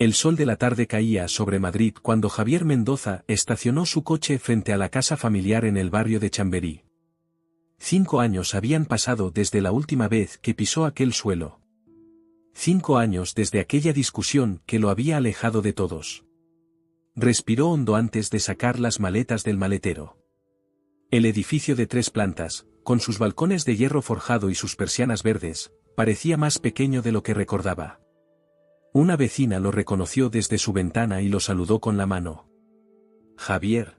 El sol de la tarde caía sobre Madrid cuando Javier Mendoza estacionó su coche frente a la casa familiar en el barrio de Chamberí. 5 años habían pasado desde la última vez que pisó aquel suelo. 5 años desde aquella discusión que lo había alejado de todos. Respiró hondo antes de sacar las maletas del maletero. El edificio de 3 plantas, con sus balcones de hierro forjado y sus persianas verdes, parecía más pequeño de lo que recordaba. Una vecina lo reconoció desde su ventana y lo saludó con la mano. «Javier.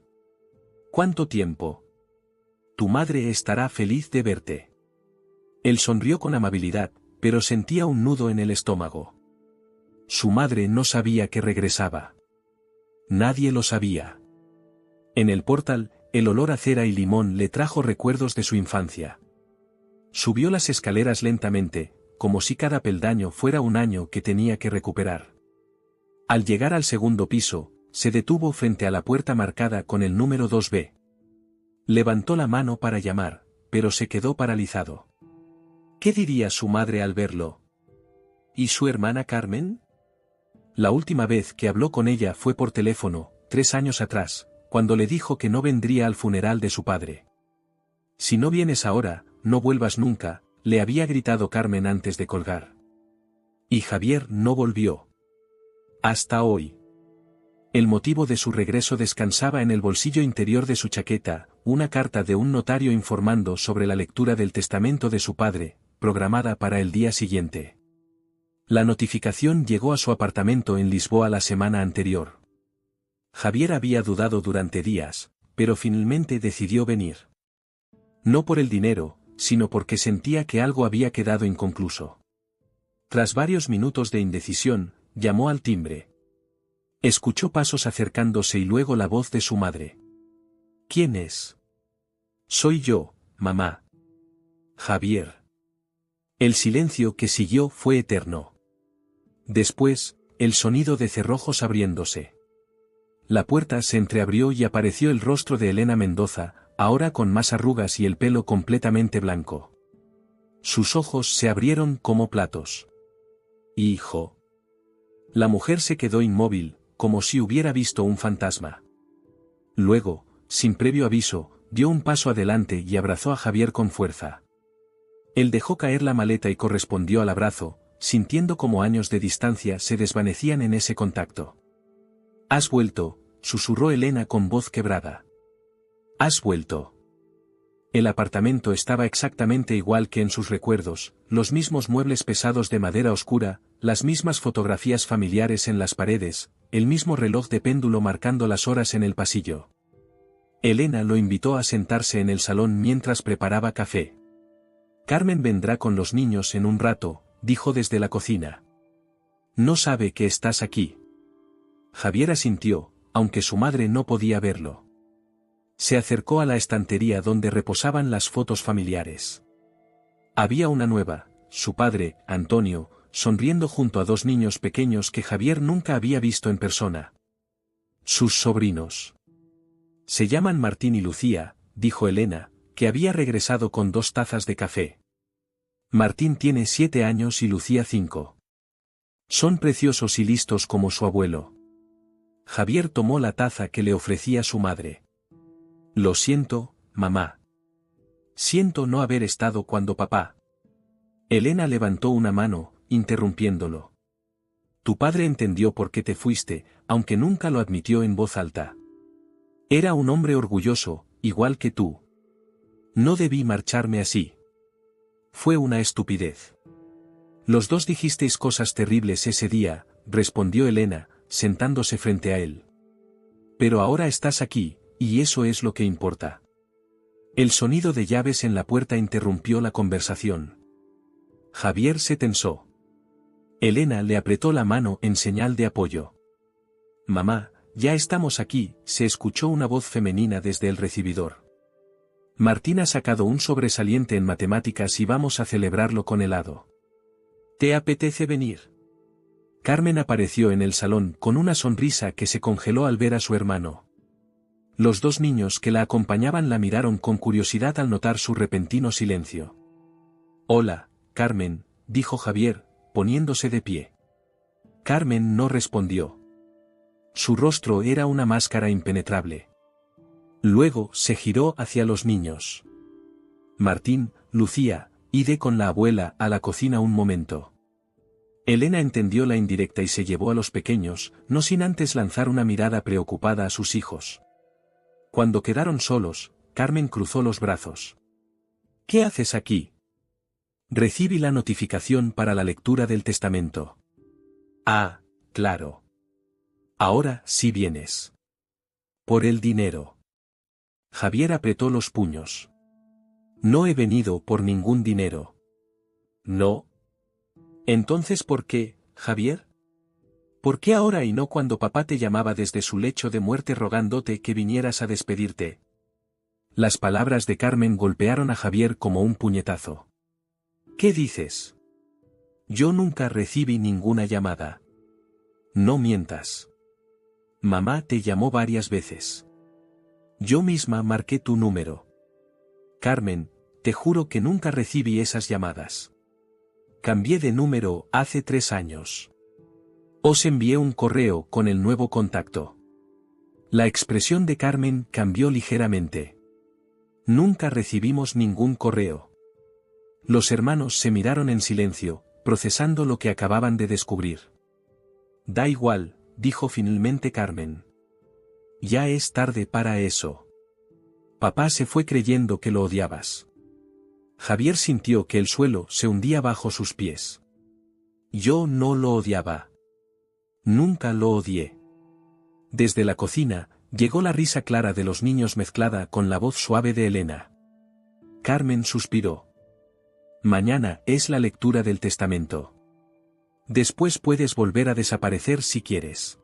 ¿Cuánto tiempo? Tu madre estará feliz de verte». Él sonrió con amabilidad, pero sentía un nudo en el estómago. Su madre no sabía que regresaba. Nadie lo sabía. En el portal, el olor a cera y limón le trajo recuerdos de su infancia. Subió las escaleras lentamente, como si cada peldaño fuera un año que tenía que recuperar. Al llegar al segundo piso, se detuvo frente a la puerta marcada con el número 2B. Levantó la mano para llamar, pero se quedó paralizado. ¿Qué diría su madre al verlo? ¿Y su hermana Carmen? La última vez que habló con ella fue por teléfono, 3 años atrás, cuando le dijo que no vendría al funeral de su padre. «Si no vienes ahora, no vuelvas nunca», le había gritado Carmen antes de colgar. Y Javier no volvió. Hasta hoy. El motivo de su regreso descansaba en el bolsillo interior de su chaqueta, una carta de un notario informando sobre la lectura del testamento de su padre, programada para el día siguiente. La notificación llegó a su apartamento en Lisboa la semana anterior. Javier había dudado durante días, pero finalmente decidió venir. No por el dinero, sino porque sentía que algo había quedado inconcluso. Tras varios minutos de indecisión, llamó al timbre. Escuchó pasos acercándose y luego la voz de su madre. «¿Quién es?» «Soy yo, mamá». «Javier». El silencio que siguió fue eterno. Después, el sonido de cerrojos abriéndose. La puerta se entreabrió y apareció el rostro de Elena Mendoza, ahora con más arrugas y el pelo completamente blanco. Sus ojos se abrieron como platos. «Hijo». La mujer se quedó inmóvil, como si hubiera visto un fantasma. Luego, sin previo aviso, dio un paso adelante y abrazó a Javier con fuerza. Él dejó caer la maleta y correspondió al abrazo, sintiendo como años de distancia se desvanecían en ese contacto. «¿Has vuelto?», susurró Elena con voz quebrada. «¿Has vuelto?». El apartamento estaba exactamente igual que en sus recuerdos, los mismos muebles pesados de madera oscura, las mismas fotografías familiares en las paredes, el mismo reloj de péndulo marcando las horas en el pasillo. Elena lo invitó a sentarse en el salón mientras preparaba café. «Carmen vendrá con los niños en un rato», dijo desde la cocina. «No sabe que estás aquí». Javier asintió, aunque su madre no podía verlo. Se acercó a la estantería donde reposaban las fotos familiares. Había una nueva, su padre, Antonio, sonriendo junto a 2 niños pequeños que Javier nunca había visto en persona. Sus sobrinos. «Sellaman Martín y Lucía», dijo Elena, que había regresado con 2 tazas de café. «Martín tiene 7 años y Lucía 5. Son preciosos y listos como su abuelo». Javier tomó la taza que le ofrecía su madre. «Lo siento, mamá. Siento no haber estado cuando papá». Elena levantó una mano, interrumpiéndolo. «Tu padre entendió por qué te fuiste, aunque nunca lo admitió en voz alta. Era un hombre orgulloso, igual que tú. No debí marcharme así. Fue una estupidez». «Los dos dijisteis cosas terribles ese día», respondió Elena, sentándose frente a él. «Pero ahora estás aquí, y eso es lo que importa». El sonido de llaves en la puerta interrumpió la conversación. Javier se tensó. Elena le apretó la mano en señal de apoyo. «Mamá, ya estamos aquí», se escuchó una voz femenina desde el recibidor. «Martín ha sacado un sobresaliente en matemáticas y vamos a celebrarlo con helado. ¿Te apetece venir?». Carmen apareció en el salón con una sonrisa que se congeló al ver a su hermano. Los 2 niños que la acompañaban la miraron con curiosidad al notar su repentino silencio. «Hola, Carmen», dijo Javier, poniéndose de pie. Carmen no respondió. Su rostro era una máscara impenetrable. Luego se giró hacia los niños. Martín, Lucía, id con la abuela a la cocina un momento. Elena entendió la indirecta y se llevó a los pequeños, no sin antes lanzar una mirada preocupada a sus hijos. Cuando quedaron solos, Carmen cruzó los brazos. ¿Qué haces aquí? Recibí la notificación para la lectura del testamento. Ah, claro. Ahora sí vienes. Por el dinero. Javier apretó los puños. No he venido por ningún dinero. ¿No? Entonces, ¿por qué, Javier? ¿Por qué ahora y no cuando papá te llamaba desde su lecho de muerte rogándote que vinieras a despedirte? Las palabras de Carmen golpearon a Javier como un puñetazo. ¿Qué dices? Yo nunca recibí ninguna llamada. No mientas. Mamá te llamó varias veces. Yo misma marqué tu número. Carmen, te juro que nunca recibí esas llamadas. Cambié de número hace 3 años. Os envié un correo con el nuevo contacto. La expresión de Carmen cambió ligeramente. Nunca recibimos ningún correo. Los hermanos se miraron en silencio, procesando lo que acababan de descubrir. Da igual, dijo finalmente Carmen. Ya es tarde para eso. Papá se fue creyendo que lo odiabas. Javier sintió que el suelo se hundía bajo sus pies. Yo no lo odiaba. Nunca lo odié. Desde la cocina, llegó la risa clara de los niños mezclada con la voz suave de Elena. Carmen suspiró. Mañana es la lectura del testamento. Después puedes volver a desaparecer si quieres.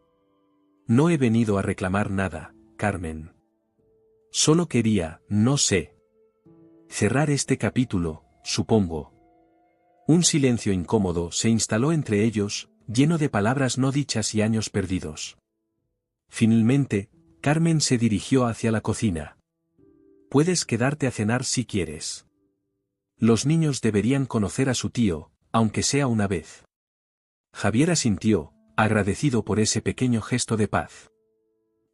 No he venido a reclamar nada, Carmen. Solo quería, no sé. Cerrar este capítulo, supongo. Un silencio incómodo se instaló entre ellos, lleno de palabras no dichas y años perdidos. Finalmente, Carmen se dirigió hacia la cocina. Puedes quedarte a cenar si quieres. Los niños deberían conocer a su tío, aunque sea una vez. Javier asintió, agradecido por ese pequeño gesto de paz.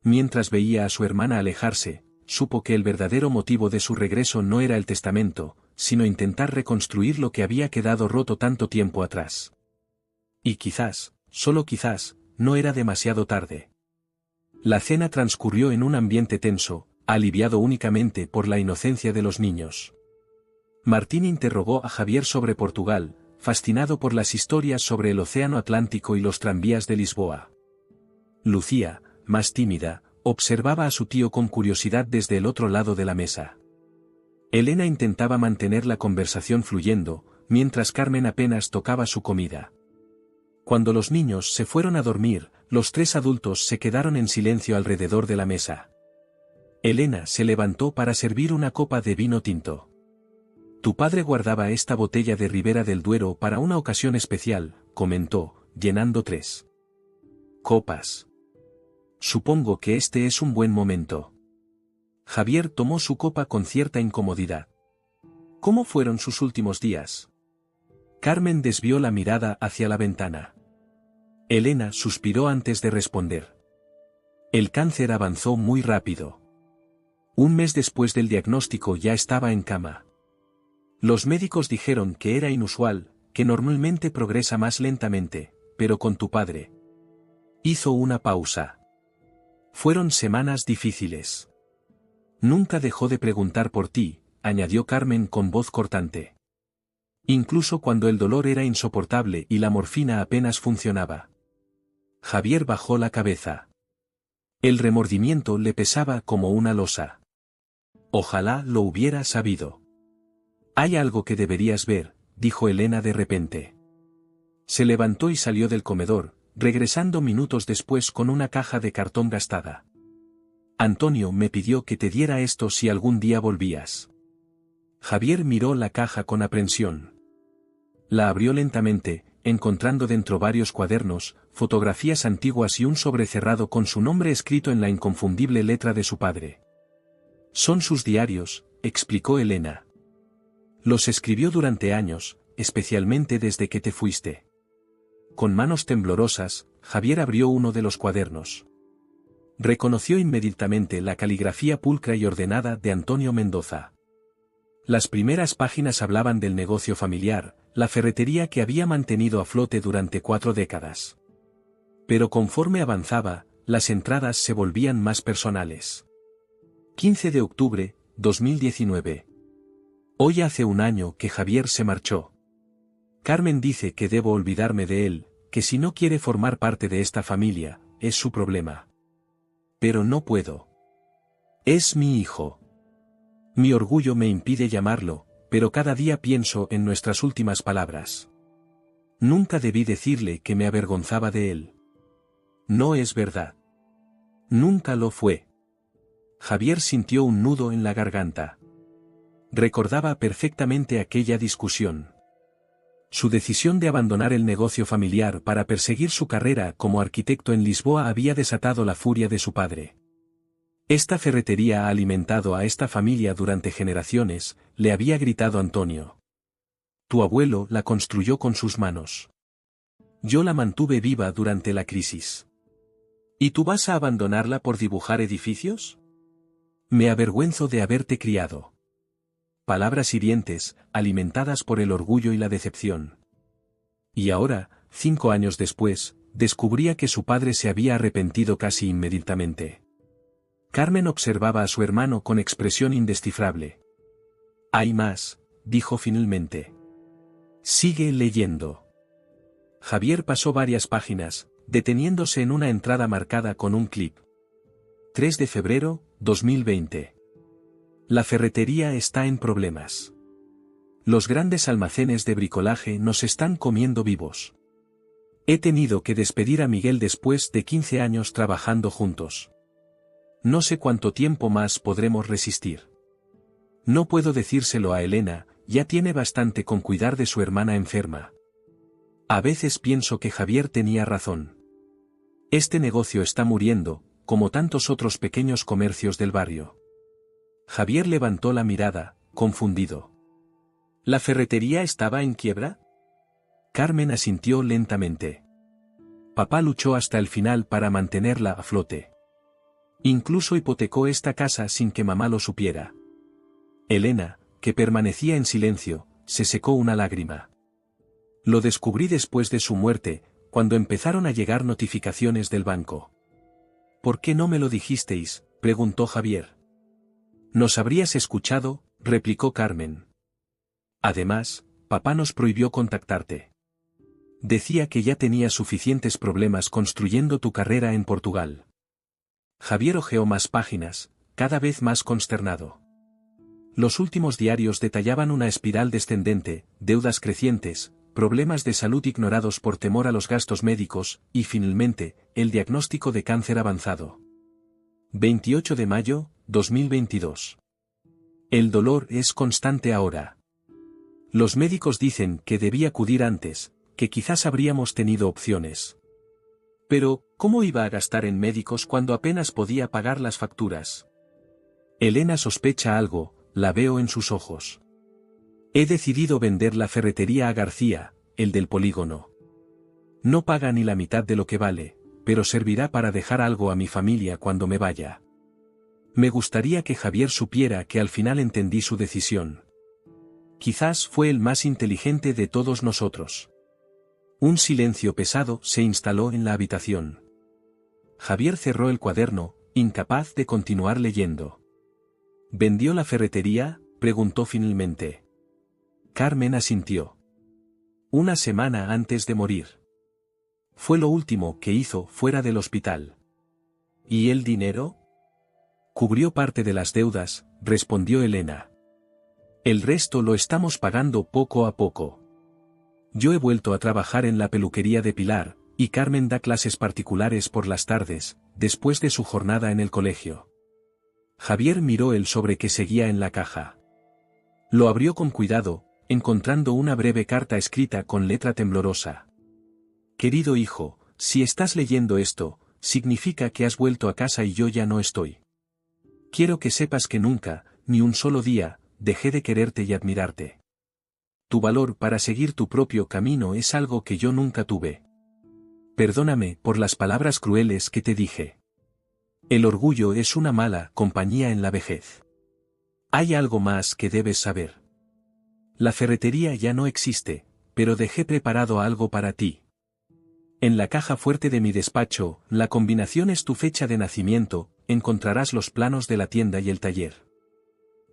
Mientras veía a su hermana alejarse, supo que el verdadero motivo de su regreso no era el testamento, sino intentar reconstruir lo que había quedado roto tanto tiempo atrás. Y quizás, solo quizás, no era demasiado tarde. La cena transcurrió en un ambiente tenso, aliviado únicamente por la inocencia de los niños. Martín interrogó a Javier sobre Portugal, fascinado por las historias sobre el Océano Atlántico y los tranvías de Lisboa. Lucía, más tímida, observaba a su tío con curiosidad desde el otro lado de la mesa. Elena intentaba mantener la conversación fluyendo, mientras Carmen apenas tocaba su comida. Cuando los niños se fueron a dormir, los 3 adultos se quedaron en silencio alrededor de la mesa. Elena se levantó para servir una copa de vino tinto. Tu padre guardaba esta botella de Ribera del Duero para una ocasión especial, comentó, llenando 3 copas. Supongo que este es un buen momento. Javier tomó su copa con cierta incomodidad. ¿Cómo fueron sus últimos días? Carmen desvió la mirada hacia la ventana. Elena suspiró antes de responder. El cáncer avanzó muy rápido. 1 mes después del diagnóstico ya estaba en cama. Los médicos dijeron que era inusual, que normalmente progresa más lentamente, pero con tu padre. Hizo una pausa. Fueron semanas difíciles. Nunca dejó de preguntar por ti, añadió Carmen con voz cortante. Incluso cuando el dolor era insoportable y la morfina apenas funcionaba. Javier bajó la cabeza. El remordimiento le pesaba como una losa. Ojalá lo hubiera sabido. Hay algo que deberías ver, dijo Elena de repente. Se levantó y salió del comedor, regresando minutos después con una caja de cartón gastada. Antonio me pidió que te diera esto si algún día volvías. Javier miró la caja con aprensión. La abrió lentamente, encontrando dentro varios cuadernos, fotografías antiguas y un sobre cerrado con su nombre escrito en la inconfundible letra de su padre. Son sus diarios, explicó Elena. Los escribió durante años, especialmente desde que te fuiste. Con manos temblorosas, Javier abrió uno de los cuadernos. Reconoció inmediatamente la caligrafía pulcra y ordenada de Antonio Mendoza. Las primeras páginas hablaban del negocio familiar, la ferretería que había mantenido a flote durante 4 décadas. Pero conforme avanzaba, las entradas se volvían más personales. 15 de octubre, 2019. Hoy hace un año que Javier se marchó. Carmen dice que debo olvidarme de él, que si no quiere formar parte de esta familia, es su problema. Pero no puedo. Es mi hijo. Mi orgullo me impide llamarlo, pero cada día pienso en nuestras últimas palabras. Nunca debí decirle que me avergonzaba de él. No es verdad. Nunca lo fue. Javier sintió un nudo en la garganta. Recordaba perfectamente aquella discusión. Su decisión de abandonar el negocio familiar para perseguir su carrera como arquitecto en Lisboa había desatado la furia de su padre. Esta ferretería ha alimentado a esta familia durante generaciones, le había gritado Antonio. Tu abuelo la construyó con sus manos. Yo la mantuve viva durante la crisis. ¿Y tú vas a abandonarla por dibujar edificios? Me avergüenzo de haberte criado. Palabras hirientes, alimentadas por el orgullo y la decepción. Y ahora, 5 años después, descubría que su padre se había arrepentido casi inmediatamente. Carmen observaba a su hermano con expresión indescifrable. Hay más, dijo finalmente. Sigue leyendo. Javier pasó varias páginas, deteniéndose en una entrada marcada con un clip. 3 de febrero, 2020. La ferretería está en problemas. Los grandes almacenes de bricolaje nos están comiendo vivos. He tenido que despedir a Miguel después de 15 años trabajando juntos. No sé cuánto tiempo más podremos resistir. No puedo decírselo a Elena, ya tiene bastante con cuidar de su hermana enferma. A veces pienso que Javier tenía razón. Este negocio está muriendo, como tantos otros pequeños comercios del barrio. Javier levantó la mirada, confundido. ¿La ferretería estaba en quiebra? Carmen asintió lentamente. Papá luchó hasta el final para mantenerla a flote. Incluso hipotecó esta casa sin que mamá lo supiera. Elena, que permanecía en silencio, se secó una lágrima. Lo descubrí después de su muerte, cuando empezaron a llegar notificaciones del banco. ¿Por qué no me lo dijisteis?, preguntó Javier. Nos habrías escuchado, replicó Carmen. Además, papá nos prohibió contactarte. Decía que ya tenías suficientes problemas construyendo tu carrera en Portugal. Javier hojeó más páginas, cada vez más consternado. Los últimos diarios detallaban una espiral descendente, deudas crecientes, problemas de salud ignorados por temor a los gastos médicos, y finalmente, el diagnóstico de cáncer avanzado. 28 de mayo, 2022. El dolor es constante ahora. Los médicos dicen que debí acudir antes, que quizás habríamos tenido opciones. Pero, ¿cómo iba a gastar en médicos cuando apenas podía pagar las facturas? Elena sospecha algo, la veo en sus ojos. He decidido vender la ferretería a García, el del polígono. No paga ni la mitad de lo que vale, pero servirá para dejar algo a mi familia cuando me vaya. Me gustaría que Javier supiera que al final entendí su decisión. Quizás fue el más inteligente de todos nosotros. Un silencio pesado se instaló en la habitación. Javier cerró el cuaderno, incapaz de continuar leyendo. ¿Vendió la ferretería?, preguntó finalmente. Carmen asintió. Una semana antes de morir. Fue lo último que hizo fuera del hospital. ¿Y el dinero? Cubrió parte de las deudas, respondió Elena. El resto lo estamos pagando poco a poco. Yo he vuelto a trabajar en la peluquería de Pilar, y Carmen da clases particulares por las tardes, después de su jornada en el colegio. Javier miró el sobre que seguía en la caja. Lo abrió con cuidado, encontrando una breve carta escrita con letra temblorosa. Querido hijo, si estás leyendo esto, significa que has vuelto a casa y yo ya no estoy. Quiero que sepas que nunca, ni un solo día, dejé de quererte y admirarte. Tu valor para seguir tu propio camino es algo que yo nunca tuve. Perdóname por las palabras crueles que te dije. El orgullo es una mala compañía en la vejez. Hay algo más que debes saber. La ferretería ya no existe, pero dejé preparado algo para ti. En la caja fuerte de mi despacho, la combinación es tu fecha de nacimiento, encontrarás los planos de la tienda y el taller.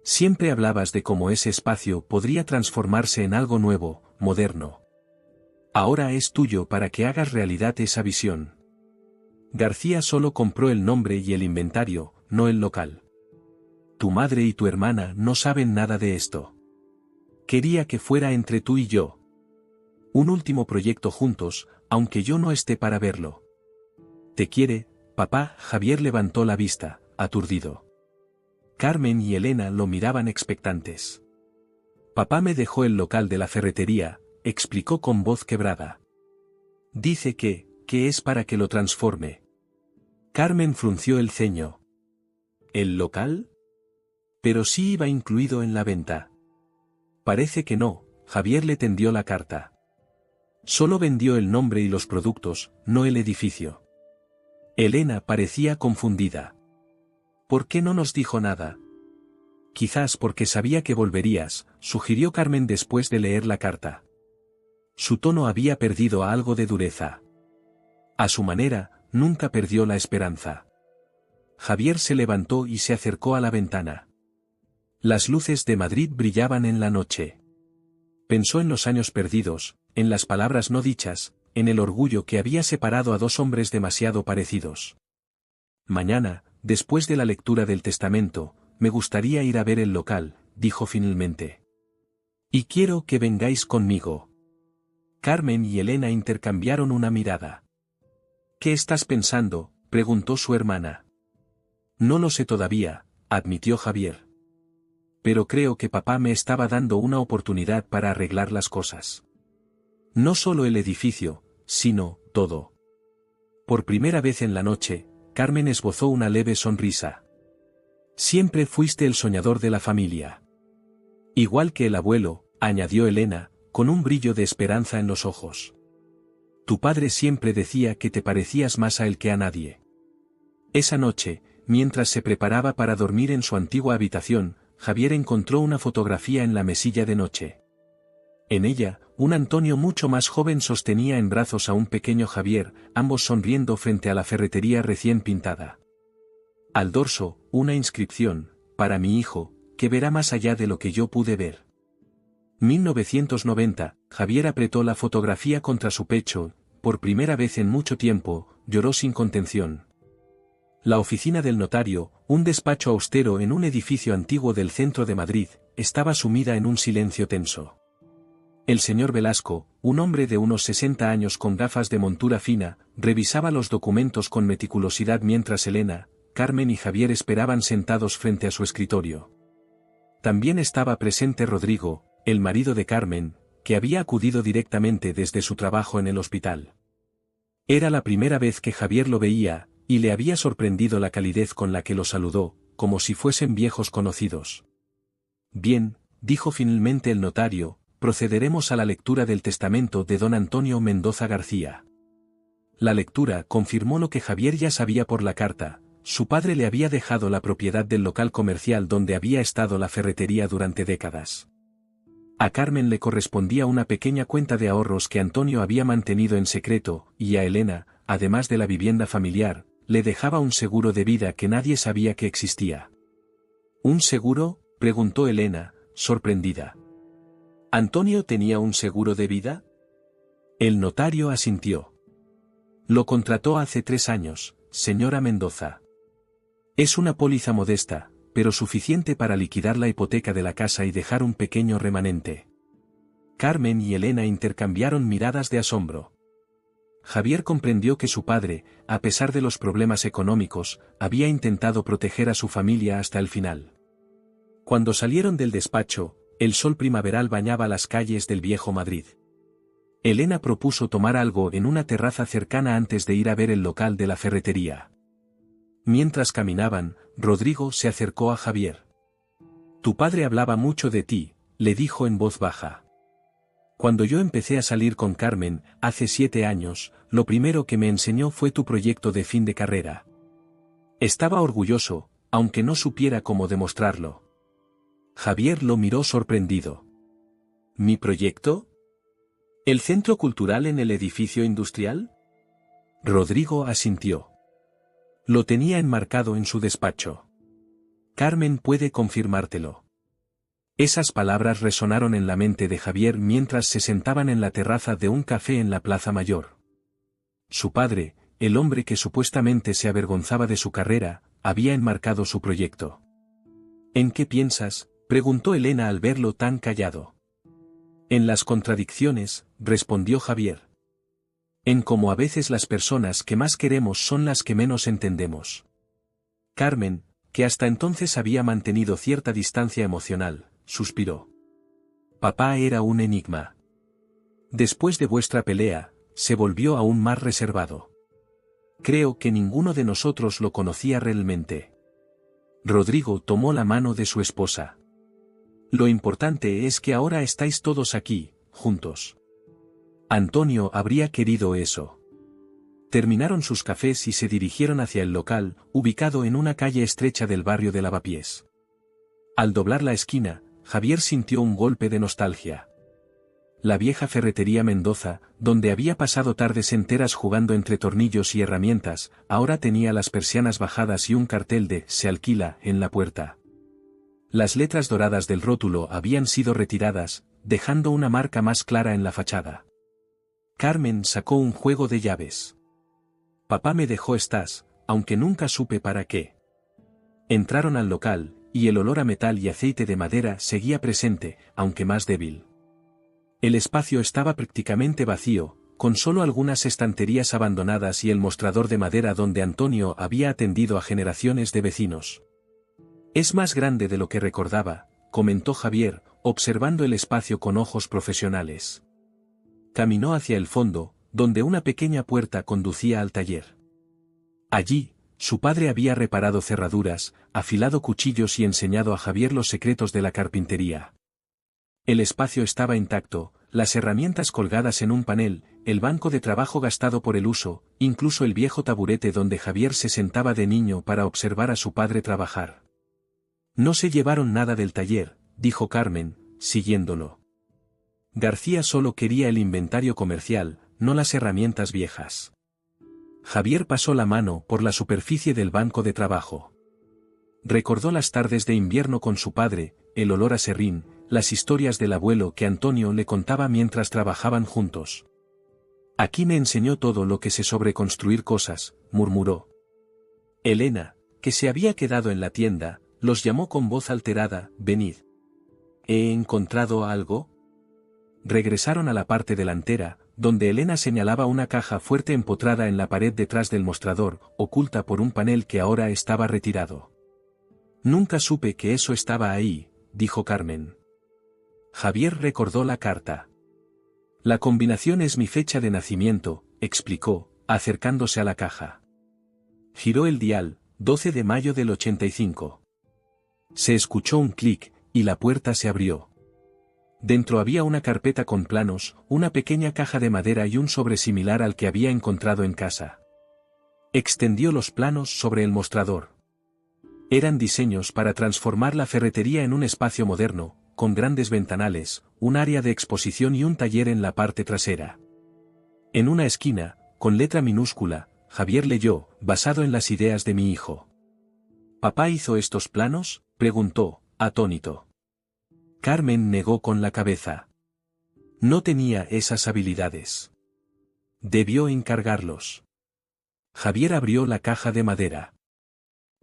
Siempre hablabas de cómo ese espacio podría transformarse en algo nuevo, moderno. Ahora es tuyo para que hagas realidad esa visión. García solo compró el nombre y el inventario, no el local. Tu madre y tu hermana no saben nada de esto. Quería que fuera entre tú y yo. Un último proyecto juntos, aunque yo no esté para verlo. Te quiere, papá. Javier levantó la vista, aturdido. Carmen y Elena lo miraban expectantes. Papá me dejó el local de la ferretería, explicó con voz quebrada. Dice que es para que lo transforme. Carmen frunció el ceño. ¿El local? Pero sí iba incluido en la venta. Parece que no. Javier le tendió la carta. Solo vendió el nombre y los productos, no el edificio. Elena parecía confundida. ¿Por qué no nos dijo nada? Quizás porque sabía que volverías, sugirió Carmen después de leer la carta. Su tono había perdido algo de dureza. A su manera, nunca perdió la esperanza. Javier se levantó y se acercó a la ventana. Las luces de Madrid brillaban en la noche. Pensó en los años perdidos, en las palabras no dichas, en el orgullo que había separado a dos hombres demasiado parecidos. Mañana, después de la lectura del testamento, me gustaría ir a ver el local, dijo finalmente. Y quiero que vengáis conmigo. Carmen y Elena intercambiaron una mirada. ¿Qué estás pensando?, preguntó su hermana. No lo sé todavía, admitió Javier. Pero creo que papá me estaba dando una oportunidad para arreglar las cosas. No solo el edificio, sino todo. Por primera vez en la noche, Carmen esbozó una leve sonrisa. Siempre fuiste el soñador de la familia. Igual que el abuelo, añadió Elena, con un brillo de esperanza en los ojos. Tu padre siempre decía que te parecías más a él que a nadie. Esa noche, mientras se preparaba para dormir en su antigua habitación, Javier encontró una fotografía en la mesilla de noche. En ella, un Antonio mucho más joven sostenía en brazos a un pequeño Javier, ambos sonriendo frente a la ferretería recién pintada. Al dorso, una inscripción, para mi hijo, que verá más allá de lo que yo pude ver. 1990, Javier apretó la fotografía contra su pecho, por primera vez en mucho tiempo, lloró sin contención. La oficina del notario, un despacho austero en un edificio antiguo del centro de Madrid, estaba sumida en un silencio tenso. El señor Velasco, un hombre de unos 60 años con gafas de montura fina, revisaba los documentos con meticulosidad mientras Elena, Carmen y Javier esperaban sentados frente a su escritorio. También estaba presente Rodrigo, el marido de Carmen, que había acudido directamente desde su trabajo en el hospital. Era la primera vez que Javier lo veía, y le había sorprendido la calidez con la que lo saludó, como si fuesen viejos conocidos. Bien, dijo finalmente el notario, procederemos a la lectura del testamento de don Antonio Mendoza García. La lectura confirmó lo que Javier ya sabía por la carta: su padre le había dejado la propiedad del local comercial donde había estado la ferretería durante décadas. A Carmen le correspondía una pequeña cuenta de ahorros que Antonio había mantenido en secreto, y a Elena, además de la vivienda familiar, le dejaba un seguro de vida que nadie sabía que existía. ¿Un seguro?, preguntó Elena, sorprendida. ¿Antonio tenía un seguro de vida? El notario asintió. Lo contrató hace 3 años, señora Mendoza. Es una póliza modesta, pero suficiente para liquidar la hipoteca de la casa y dejar un pequeño remanente. Carmen y Elena intercambiaron miradas de asombro. Javier comprendió que su padre, a pesar de los problemas económicos, había intentado proteger a su familia hasta el final. Cuando salieron del despacho, el sol primaveral bañaba las calles del viejo Madrid. Elena propuso tomar algo en una terraza cercana antes de ir a ver el local de la ferretería. Mientras caminaban, Rodrigo se acercó a Javier. Tu padre hablaba mucho de ti, le dijo en voz baja. Cuando yo empecé a salir con Carmen, hace 7 años, lo primero que me enseñó fue tu proyecto de fin de carrera. Estaba orgulloso, aunque no supiera cómo demostrarlo. Javier lo miró sorprendido. ¿Mi proyecto? ¿El centro cultural en el edificio industrial? Rodrigo asintió. Lo tenía enmarcado en su despacho. Carmen puede confirmártelo. Esas palabras resonaron en la mente de Javier mientras se sentaban en la terraza de un café en la Plaza Mayor. Su padre, el hombre que supuestamente se avergonzaba de su carrera, había enmarcado su proyecto. ¿En qué piensas?, preguntó Elena al verlo tan callado. En las contradicciones, respondió Javier. En cómo a veces las personas que más queremos son las que menos entendemos. Carmen, que hasta entonces había mantenido cierta distancia emocional, suspiró. Papá era un enigma. Después de vuestra pelea, se volvió aún más reservado. Creo que ninguno de nosotros lo conocía realmente. Rodrigo tomó la mano de su esposa. Lo importante es que ahora estáis todos aquí, juntos. Antonio habría querido eso. Terminaron sus cafés y se dirigieron hacia el local, ubicado en una calle estrecha del barrio de Lavapiés. Al doblar la esquina, Javier sintió un golpe de nostalgia. La vieja ferretería Mendoza, donde había pasado tardes enteras jugando entre tornillos y herramientas, ahora tenía las persianas bajadas y un cartel de «Se alquila» en la puerta. Las letras doradas del rótulo habían sido retiradas, dejando una marca más clara en la fachada. Carmen sacó un juego de llaves. Papá me dejó estas, aunque nunca supe para qué. Entraron al local, y el olor a metal y aceite de madera seguía presente, aunque más débil. El espacio estaba prácticamente vacío, con solo algunas estanterías abandonadas y el mostrador de madera donde Antonio había atendido a generaciones de vecinos. Es más grande de lo que recordaba, comentó Javier, observando el espacio con ojos profesionales. Caminó hacia el fondo, donde una pequeña puerta conducía al taller. Allí, su padre había reparado cerraduras, afilado cuchillos y enseñado a Javier los secretos de la carpintería. El espacio estaba intacto, las herramientas colgadas en un panel, el banco de trabajo gastado por el uso, incluso el viejo taburete donde Javier se sentaba de niño para observar a su padre trabajar. No se llevaron nada del taller, dijo Carmen, siguiéndolo. García solo quería el inventario comercial, no las herramientas viejas. Javier pasó la mano por la superficie del banco de trabajo. Recordó las tardes de invierno con su padre, el olor a serrín, las historias del abuelo que Antonio le contaba mientras trabajaban juntos. Aquí me enseñó todo lo que sé sobre construir cosas, murmuró. Elena, que se había quedado en la tienda, los llamó con voz alterada, venid. ¿He encontrado algo? Regresaron a la parte delantera, donde Elena señalaba una caja fuerte empotrada en la pared detrás del mostrador, oculta por un panel que ahora estaba retirado. Nunca supe que eso estaba ahí, dijo Carmen. Javier recordó la carta. La combinación es mi fecha de nacimiento, explicó, acercándose a la caja. Giró el dial, 12 de mayo del 85. Se escuchó un clic, y la puerta se abrió. Dentro había una carpeta con planos, una pequeña caja de madera y un sobre similar al que había encontrado en casa. Extendió los planos sobre el mostrador. Eran diseños para transformar la ferretería en un espacio moderno, con grandes ventanales, un área de exposición y un taller en la parte trasera. En una esquina, con letra minúscula, Javier leyó, basado en las ideas de mi hijo. ¿Papá hizo estos planos?, preguntó, atónito. Carmen negó con la cabeza. No tenía esas habilidades. Debió encargarlos. Javier abrió la caja de madera.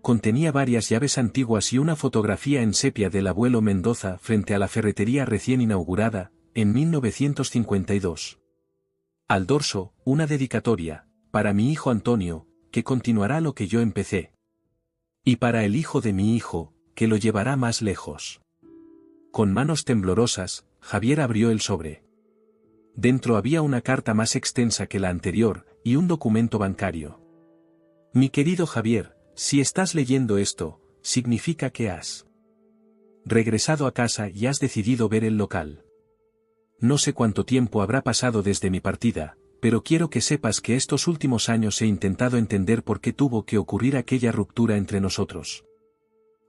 Contenía varias llaves antiguas y una fotografía en sepia del abuelo Mendoza frente a la ferretería recién inaugurada, en 1952. Al dorso, una dedicatoria, para mi hijo Antonio, que continuará lo que yo empecé. Y para el hijo de mi hijo, que lo llevará más lejos. Con manos temblorosas, Javier abrió el sobre. Dentro había una carta más extensa que la anterior, y un documento bancario. Mi querido Javier, si estás leyendo esto, significa que has regresado a casa y has decidido ver el local. No sé cuánto tiempo habrá pasado desde mi partida, pero quiero que sepas que estos últimos años he intentado entender por qué tuvo que ocurrir aquella ruptura entre nosotros.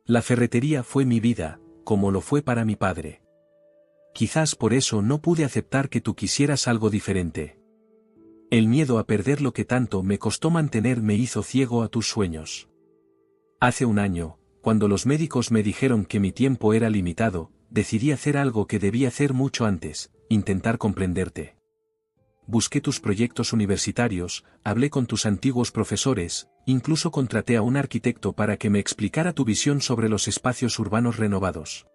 La ferretería fue mi vida, como lo fue para mi padre. Quizás por eso no pude aceptar que tú quisieras algo diferente. El miedo a perder lo que tanto me costó mantener me hizo ciego a tus sueños. Hace un año, cuando los médicos me dijeron que mi tiempo era limitado, decidí hacer algo que debía hacer mucho antes, intentar comprenderte. Busqué tus proyectos universitarios, hablé con tus antiguos profesores, incluso contraté a un arquitecto para que me explicara tu visión sobre los espacios urbanos renovados.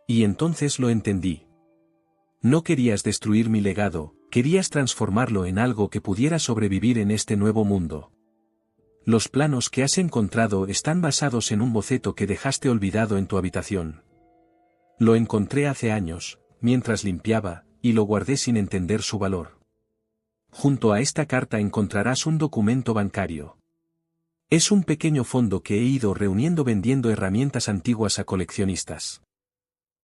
Y entonces lo entendí. No querías destruir mi legado, querías transformarlo en algo que pudiera sobrevivir en este nuevo mundo. Los planos que has encontrado están basados en un boceto que dejaste olvidado en tu habitación. Lo encontré hace años, mientras limpiaba, y lo guardé sin entender su valor. Junto a esta carta encontrarás un documento bancario. Es un pequeño fondo que he ido reuniendo vendiendo herramientas antiguas a coleccionistas.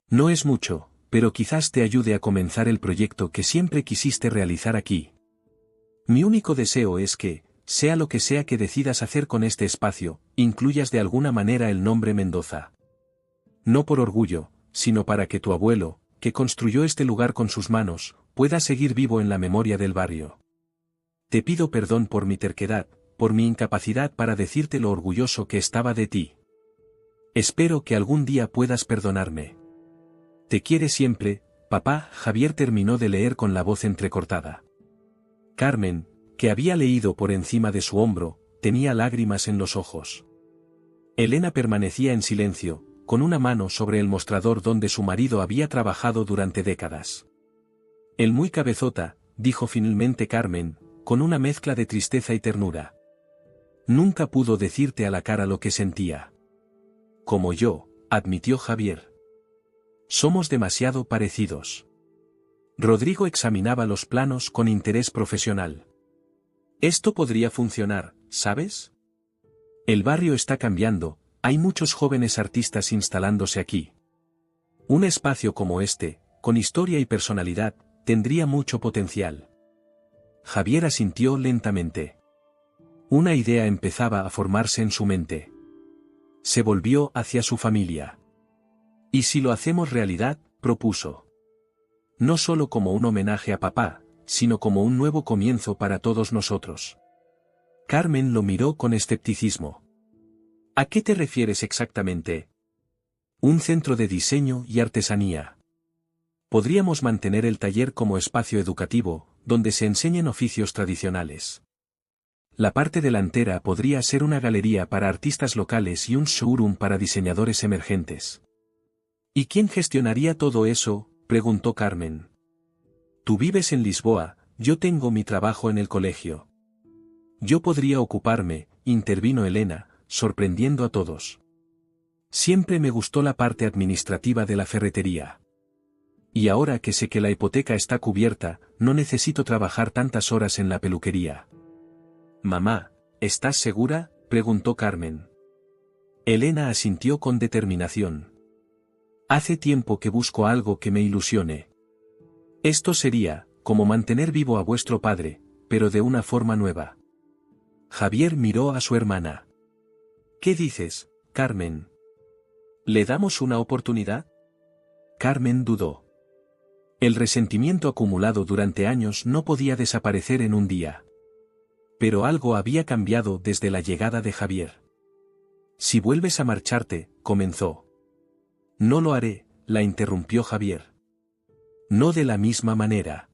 No es mucho, pero quizás te ayude a comenzar el proyecto que siempre quisiste realizar aquí. Mi único deseo es que, sea lo que sea que decidas hacer con este espacio, incluyas de alguna manera el nombre Mendoza. No por orgullo, sino para que tu abuelo, que construyó este lugar con sus manos, pueda seguir vivo en la memoria del barrio. Te pido perdón por mi terquedad, por mi incapacidad para decirte lo orgulloso que estaba de ti. Espero que algún día puedas perdonarme. Te quiere siempre, papá. Javier terminó de leer con la voz entrecortada. Carmen, que había leído por encima de su hombro, tenía lágrimas en los ojos. Elena permanecía en silencio, con una mano sobre el mostrador donde su marido había trabajado durante décadas. El muy cabezota, dijo finalmente Carmen, con una mezcla de tristeza y ternura. Nunca pudo decirte a la cara lo que sentía. Como yo, admitió Javier. Somos demasiado parecidos. Rodrigo examinaba los planos con interés profesional. Esto podría funcionar, ¿sabes? El barrio está cambiando, hay muchos jóvenes artistas instalándose aquí. Un espacio como este, con historia y personalidad, tendría mucho potencial. Javier asintió lentamente. Una idea empezaba a formarse en su mente. Se volvió hacia su familia. ¿Y si lo hacemos realidad?, propuso. No solo como un homenaje a papá, sino como un nuevo comienzo para todos nosotros. Carmen lo miró con escepticismo. ¿A qué te refieres exactamente? Un centro de diseño y artesanía. Podríamos mantener el taller como espacio educativo, donde se enseñen oficios tradicionales. La parte delantera podría ser una galería para artistas locales y un showroom para diseñadores emergentes. ¿Y quién gestionaría todo eso?, preguntó Carmen. Tú vives en Lisboa, yo tengo mi trabajo en el colegio. Yo podría ocuparme, intervino Elena, sorprendiendo a todos. Siempre me gustó la parte administrativa de la ferretería. Y ahora que sé que la hipoteca está cubierta, no necesito trabajar tantas horas en la peluquería. Mamá, ¿estás segura?, preguntó Carmen. Elena asintió con determinación. Hace tiempo que busco algo que me ilusione. Esto sería, como mantener vivo a vuestro padre, pero de una forma nueva. Javier miró a su hermana. ¿Qué dices, Carmen? ¿Le damos una oportunidad? Carmen dudó. El resentimiento acumulado durante años no podía desaparecer en un día. Pero algo había cambiado desde la llegada de Javier. Si vuelves a marcharte, comenzó. No lo haré, la interrumpió Javier. No de la misma manera.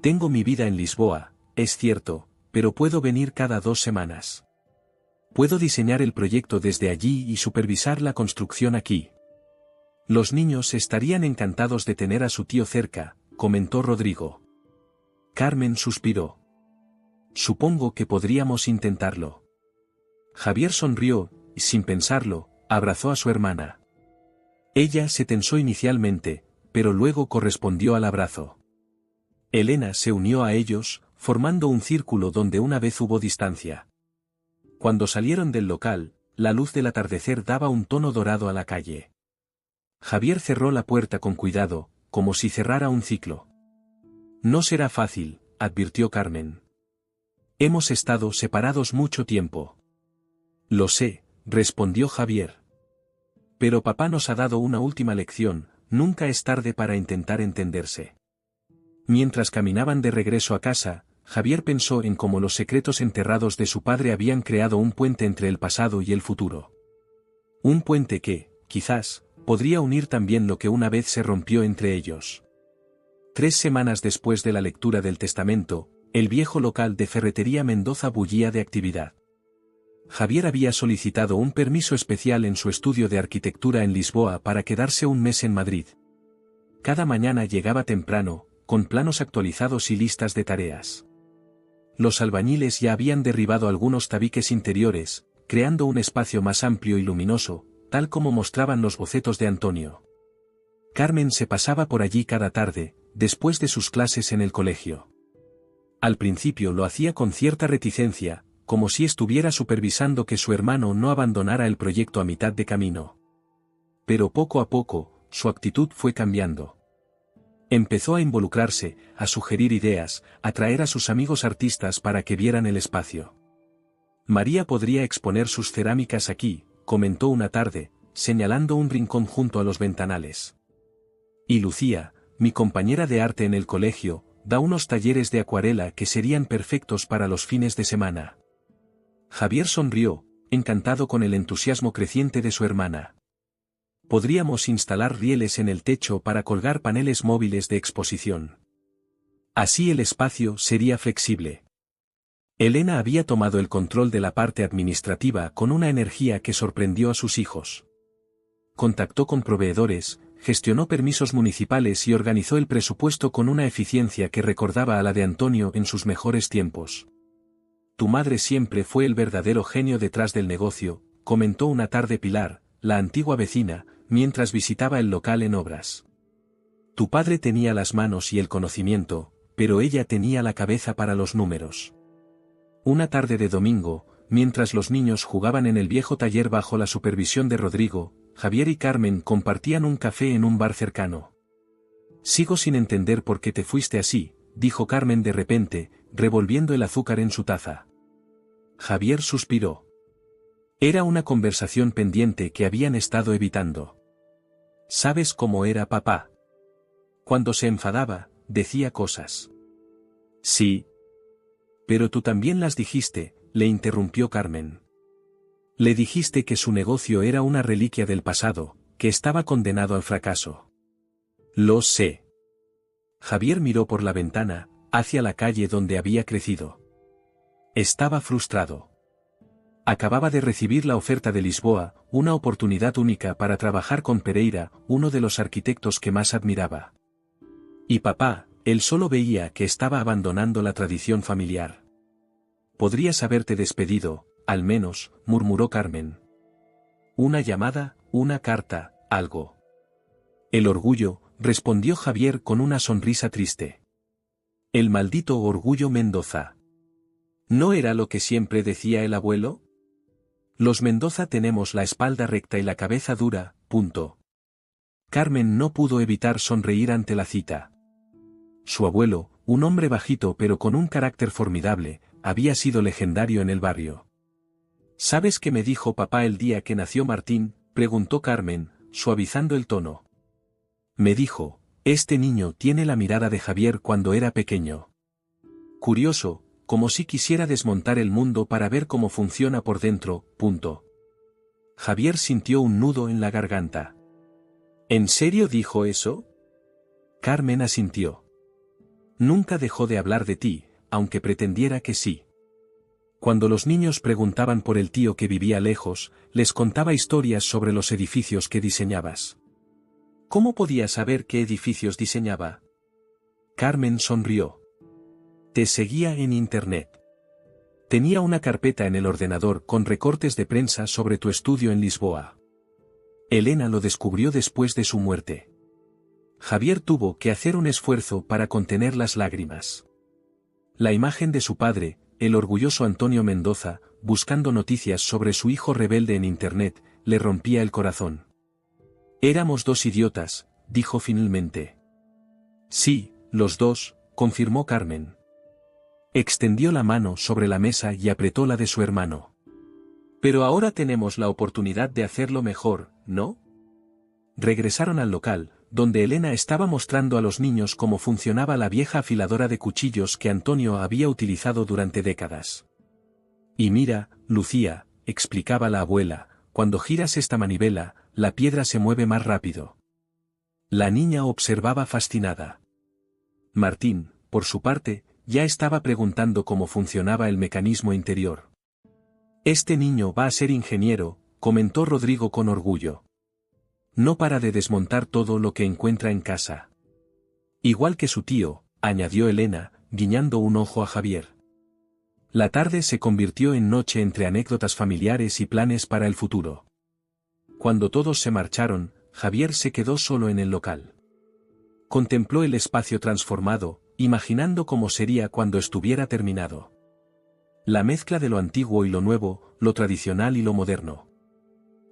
Tengo mi vida en Lisboa, es cierto, pero puedo venir cada 2 semanas. Puedo diseñar el proyecto desde allí y supervisar la construcción aquí. Los niños estarían encantados de tener a su tío cerca, comentó Rodrigo. Carmen suspiró. Supongo que podríamos intentarlo. Javier sonrió, y sin pensarlo, abrazó a su hermana. Ella se tensó inicialmente, pero luego correspondió al abrazo. Elena se unió a ellos, formando un círculo donde una vez hubo distancia. Cuando salieron del local, la luz del atardecer daba un tono dorado a la calle. Javier cerró la puerta con cuidado, como si cerrara un ciclo. No será fácil, advirtió Carmen. Hemos estado separados mucho tiempo. Lo sé, respondió Javier. Pero papá nos ha dado una última lección, nunca es tarde para intentar entenderse. Mientras caminaban de regreso a casa, Javier pensó en cómo los secretos enterrados de su padre habían creado un puente entre el pasado y el futuro. Un puente que, quizás, podría unir también lo que una vez se rompió entre ellos. 3 semanas después de la lectura del testamento, el viejo local de ferretería Mendoza bullía de actividad. Javier había solicitado un permiso especial en su estudio de arquitectura en Lisboa para quedarse un mes en Madrid. Cada mañana llegaba temprano, con planos actualizados y listas de tareas. Los albañiles ya habían derribado algunos tabiques interiores, creando un espacio más amplio y luminoso, tal como mostraban los bocetos de Antonio. Carmen se pasaba por allí cada tarde, después de sus clases en el colegio. Al principio lo hacía con cierta reticencia, como si estuviera supervisando que su hermano no abandonara el proyecto a mitad de camino. Pero poco a poco, su actitud fue cambiando. Empezó a involucrarse, a sugerir ideas, a traer a sus amigos artistas para que vieran el espacio. María podría exponer sus cerámicas aquí, comentó una tarde, señalando un rincón junto a los ventanales. Y Lucía, mi compañera de arte en el colegio, da unos talleres de acuarela que serían perfectos para los fines de semana. Javier sonrió, encantado con el entusiasmo creciente de su hermana. Podríamos instalar rieles en el techo para colgar paneles móviles de exposición. Así el espacio sería flexible. Elena había tomado el control de la parte administrativa con una energía que sorprendió a sus hijos. Contactó con proveedores, gestionó permisos municipales y organizó el presupuesto con una eficiencia que recordaba a la de Antonio en sus mejores tiempos. Tu madre siempre fue el verdadero genio detrás del negocio, comentó una tarde Pilar, la antigua vecina, mientras visitaba el local en obras. Tu padre tenía las manos y el conocimiento, pero ella tenía la cabeza para los números. Una tarde de domingo, mientras los niños jugaban en el viejo taller bajo la supervisión de Rodrigo, Javier y Carmen compartían un café en un bar cercano. Sigo sin entender por qué te fuiste así, dijo Carmen de repente, revolviendo el azúcar en su taza. Javier suspiró. Era una conversación pendiente que habían estado evitando. ¿Sabes cómo era papá? Cuando se enfadaba, decía cosas. Sí. Pero tú también las dijiste, le interrumpió Carmen. Le dijiste que su negocio era una reliquia del pasado, que estaba condenado al fracaso. Lo sé. Javier miró por la ventana, hacia la calle donde había crecido. Estaba frustrado. Acababa de recibir la oferta de Lisboa, una oportunidad única para trabajar con Pereira, uno de los arquitectos que más admiraba. Y papá, él solo veía que estaba abandonando la tradición familiar. Podrías haberte despedido, al menos, murmuró Carmen. Una llamada, una carta, algo. El orgullo, respondió Javier con una sonrisa triste. El maldito orgullo Mendoza. ¿No era lo que siempre decía el abuelo? Los Mendoza tenemos la espalda recta y la cabeza dura, punto. Carmen no pudo evitar sonreír ante la cita. Su abuelo, un hombre bajito pero con un carácter formidable, había sido legendario en el barrio. ¿Sabes qué me dijo papá el día que nació Martín?, preguntó Carmen, suavizando el tono. Me dijo, este niño tiene la mirada de Javier cuando era pequeño. Curioso, como si quisiera desmontar el mundo para ver cómo funciona por dentro, punto. Javier sintió un nudo en la garganta. ¿En serio dijo eso? Carmen asintió. Nunca dejó de hablar de ti, aunque pretendiera que sí. Cuando los niños preguntaban por el tío que vivía lejos, les contaba historias sobre los edificios que diseñabas. ¿Cómo podía saber qué edificios diseñaba? Carmen sonrió. Te seguía en internet. Tenía una carpeta en el ordenador con recortes de prensa sobre tu estudio en Lisboa. Elena lo descubrió después de su muerte. Javier tuvo que hacer un esfuerzo para contener las lágrimas. La imagen de su padre, el orgulloso Antonio Mendoza, buscando noticias sobre su hijo rebelde en internet, le rompía el corazón. Éramos dos idiotas, dijo finalmente. Sí, los dos, confirmó Carmen. Extendió la mano sobre la mesa y apretó la de su hermano. Pero ahora tenemos la oportunidad de hacerlo mejor, ¿no? Regresaron al local, donde Elena estaba mostrando a los niños cómo funcionaba la vieja afiladora de cuchillos que Antonio había utilizado durante décadas. Y mira, Lucía, explicaba la abuela, cuando giras esta manivela, la piedra se mueve más rápido. La niña observaba fascinada. Martín, por su parte, ya estaba preguntando cómo funcionaba el mecanismo interior. Este niño va a ser ingeniero, comentó Rodrigo con orgullo. No para de desmontar todo lo que encuentra en casa. Igual que su tío, añadió Elena, guiñando un ojo a Javier. La tarde se convirtió en noche entre anécdotas familiares y planes para el futuro. Cuando todos se marcharon, Javier se quedó solo en el local. Contempló el espacio transformado, imaginando cómo sería cuando estuviera terminado. La mezcla de lo antiguo y lo nuevo, lo tradicional y lo moderno.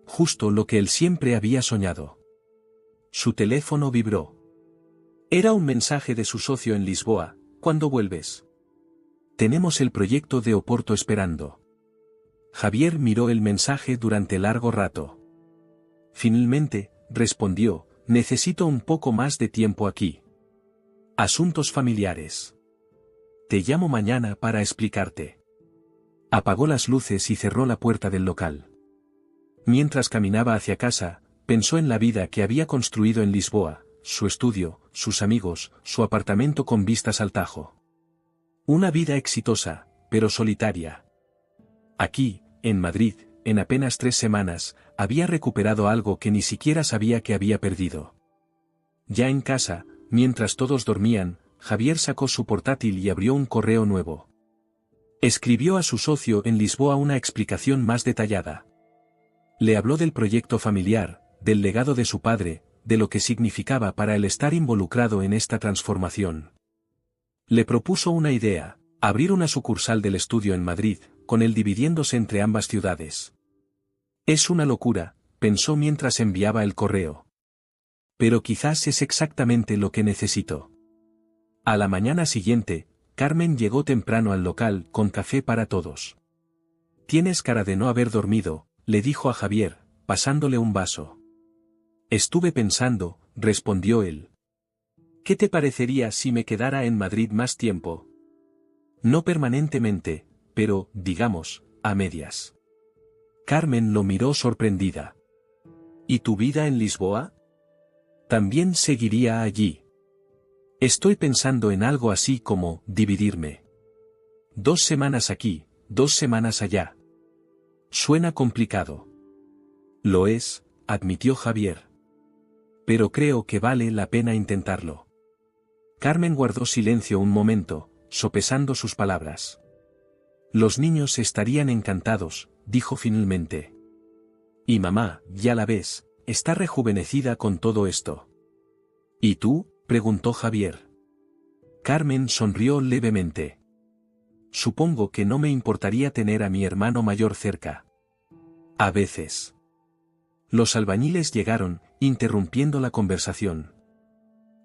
Justo lo que él siempre había soñado. Su teléfono vibró. Era un mensaje de su socio en Lisboa. ¿Cuándo vuelves? Tenemos el proyecto de Oporto esperando. Javier miró el mensaje durante largo rato. Finalmente, respondió, necesito un poco más de tiempo aquí. Asuntos familiares. Te llamo mañana para explicarte. Apagó las luces y cerró la puerta del local. Mientras caminaba hacia casa, pensó en la vida que había construido en Lisboa, su estudio, sus amigos, su apartamento con vistas al Tajo. Una vida exitosa, pero solitaria. Aquí, en Madrid, en apenas 3 semanas, había recuperado algo que ni siquiera sabía que había perdido. Ya en casa, mientras todos dormían, Javier sacó su portátil y abrió un correo nuevo. Escribió a su socio en Lisboa una explicación más detallada. Le habló del proyecto familiar, del legado de su padre, de lo que significaba para él estar involucrado en esta transformación. Le propuso una idea, abrir una sucursal del estudio en Madrid, con él dividiéndose entre ambas ciudades. Es una locura, pensó mientras enviaba el correo. Pero quizás es exactamente lo que necesito. A la mañana siguiente, Carmen llegó temprano al local con café para todos. Tienes cara de no haber dormido, le dijo a Javier, pasándole un vaso. Estuve pensando, respondió él. ¿Qué te parecería si me quedara en Madrid más tiempo? No permanentemente, pero, digamos, a medias. Carmen lo miró sorprendida. ¿Y tu vida en Lisboa? También seguiría allí. Estoy pensando en algo así como, dividirme. 2 semanas aquí, 2 semanas allá. Suena complicado. Lo es, admitió Javier. Pero creo que vale la pena intentarlo. Carmen guardó silencio un momento, sopesando sus palabras. Los niños estarían encantados, dijo finalmente. Y mamá, ya la ves, está rejuvenecida con todo esto. ¿Y tú? Preguntó Javier. Carmen sonrió levemente. Supongo que no me importaría tener a mi hermano mayor cerca. A veces. Los albañiles llegaron, interrumpiendo la conversación.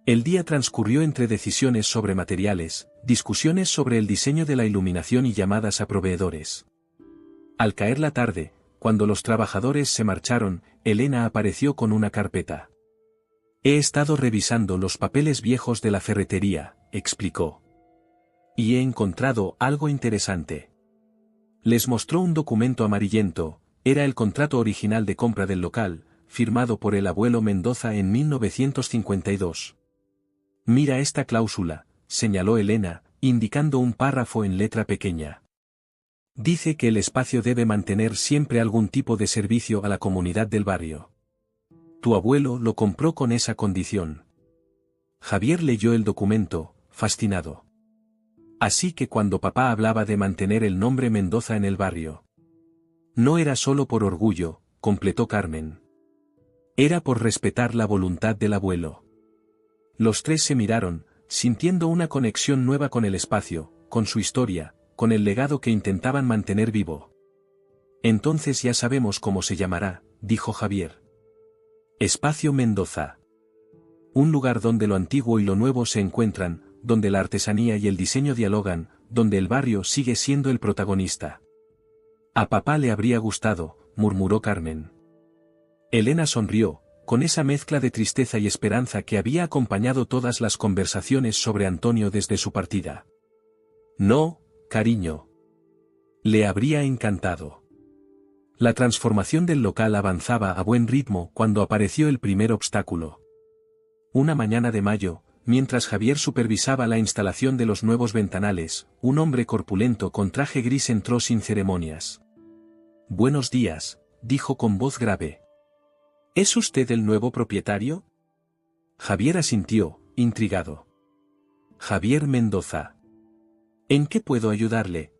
El día transcurrió entre decisiones sobre materiales, discusiones sobre el diseño de la iluminación y llamadas a proveedores. Al caer la tarde, cuando los trabajadores se marcharon, Elena apareció con una carpeta. He estado revisando los papeles viejos de la ferretería, explicó. Y he encontrado algo interesante. Les mostró un documento amarillento, era el contrato original de compra del local, firmado por el abuelo Mendoza en 1952. Mira esta cláusula, señaló Elena, indicando un párrafo en letra pequeña. Dice que el espacio debe mantener siempre algún tipo de servicio a la comunidad del barrio. Tu abuelo lo compró con esa condición. Javier leyó el documento, fascinado. Así que cuando papá hablaba de mantener el nombre Mendoza en el barrio, no era solo por orgullo, completó Carmen. Era por respetar la voluntad del abuelo. Los tres se miraron, sintiendo una conexión nueva con el espacio, con su historia, con el legado que intentaban mantener vivo. Entonces ya sabemos cómo se llamará, dijo Javier. Espacio Mendoza. Un lugar donde lo antiguo y lo nuevo se encuentran, donde la artesanía y el diseño dialogan, donde el barrio sigue siendo el protagonista. A papá le habría gustado, murmuró Carmen. Elena sonrió, con esa mezcla de tristeza y esperanza que había acompañado todas las conversaciones sobre Antonio desde su partida. No, cariño. Le habría encantado. La transformación del local avanzaba a buen ritmo cuando apareció el primer obstáculo. Una mañana de mayo, mientras Javier supervisaba la instalación de los nuevos ventanales, un hombre corpulento con traje gris entró sin ceremonias. «Buenos días», dijo con voz grave. «¿Es usted el nuevo propietario?» Javier asintió, intrigado. «Javier Mendoza. ¿En qué puedo ayudarle?»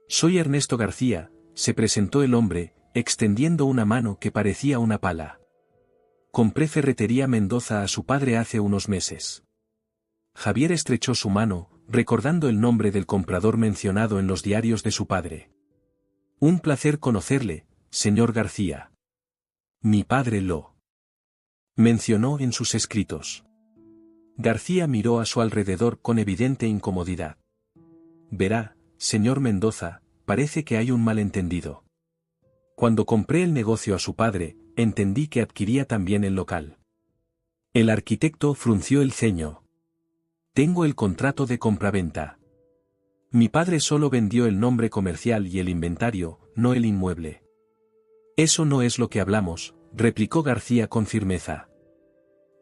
«Soy Ernesto García», se presentó el hombre, extendiendo una mano que parecía una pala. «Compré Ferretería Mendoza a su padre hace unos meses». Javier estrechó su mano, recordando el nombre del comprador mencionado en los diarios de su padre. «Un placer conocerle, señor García. Mi padre lo mencionó en sus escritos». García miró a su alrededor con evidente incomodidad. «Verá, señor Mendoza, parece que hay un malentendido. Cuando compré el negocio a su padre, entendí que adquiría también el local». El arquitecto frunció el ceño. «Tengo el contrato de compraventa. Mi padre solo vendió el nombre comercial y el inventario, no el inmueble». «Eso no es lo que hablamos», replicó García con firmeza.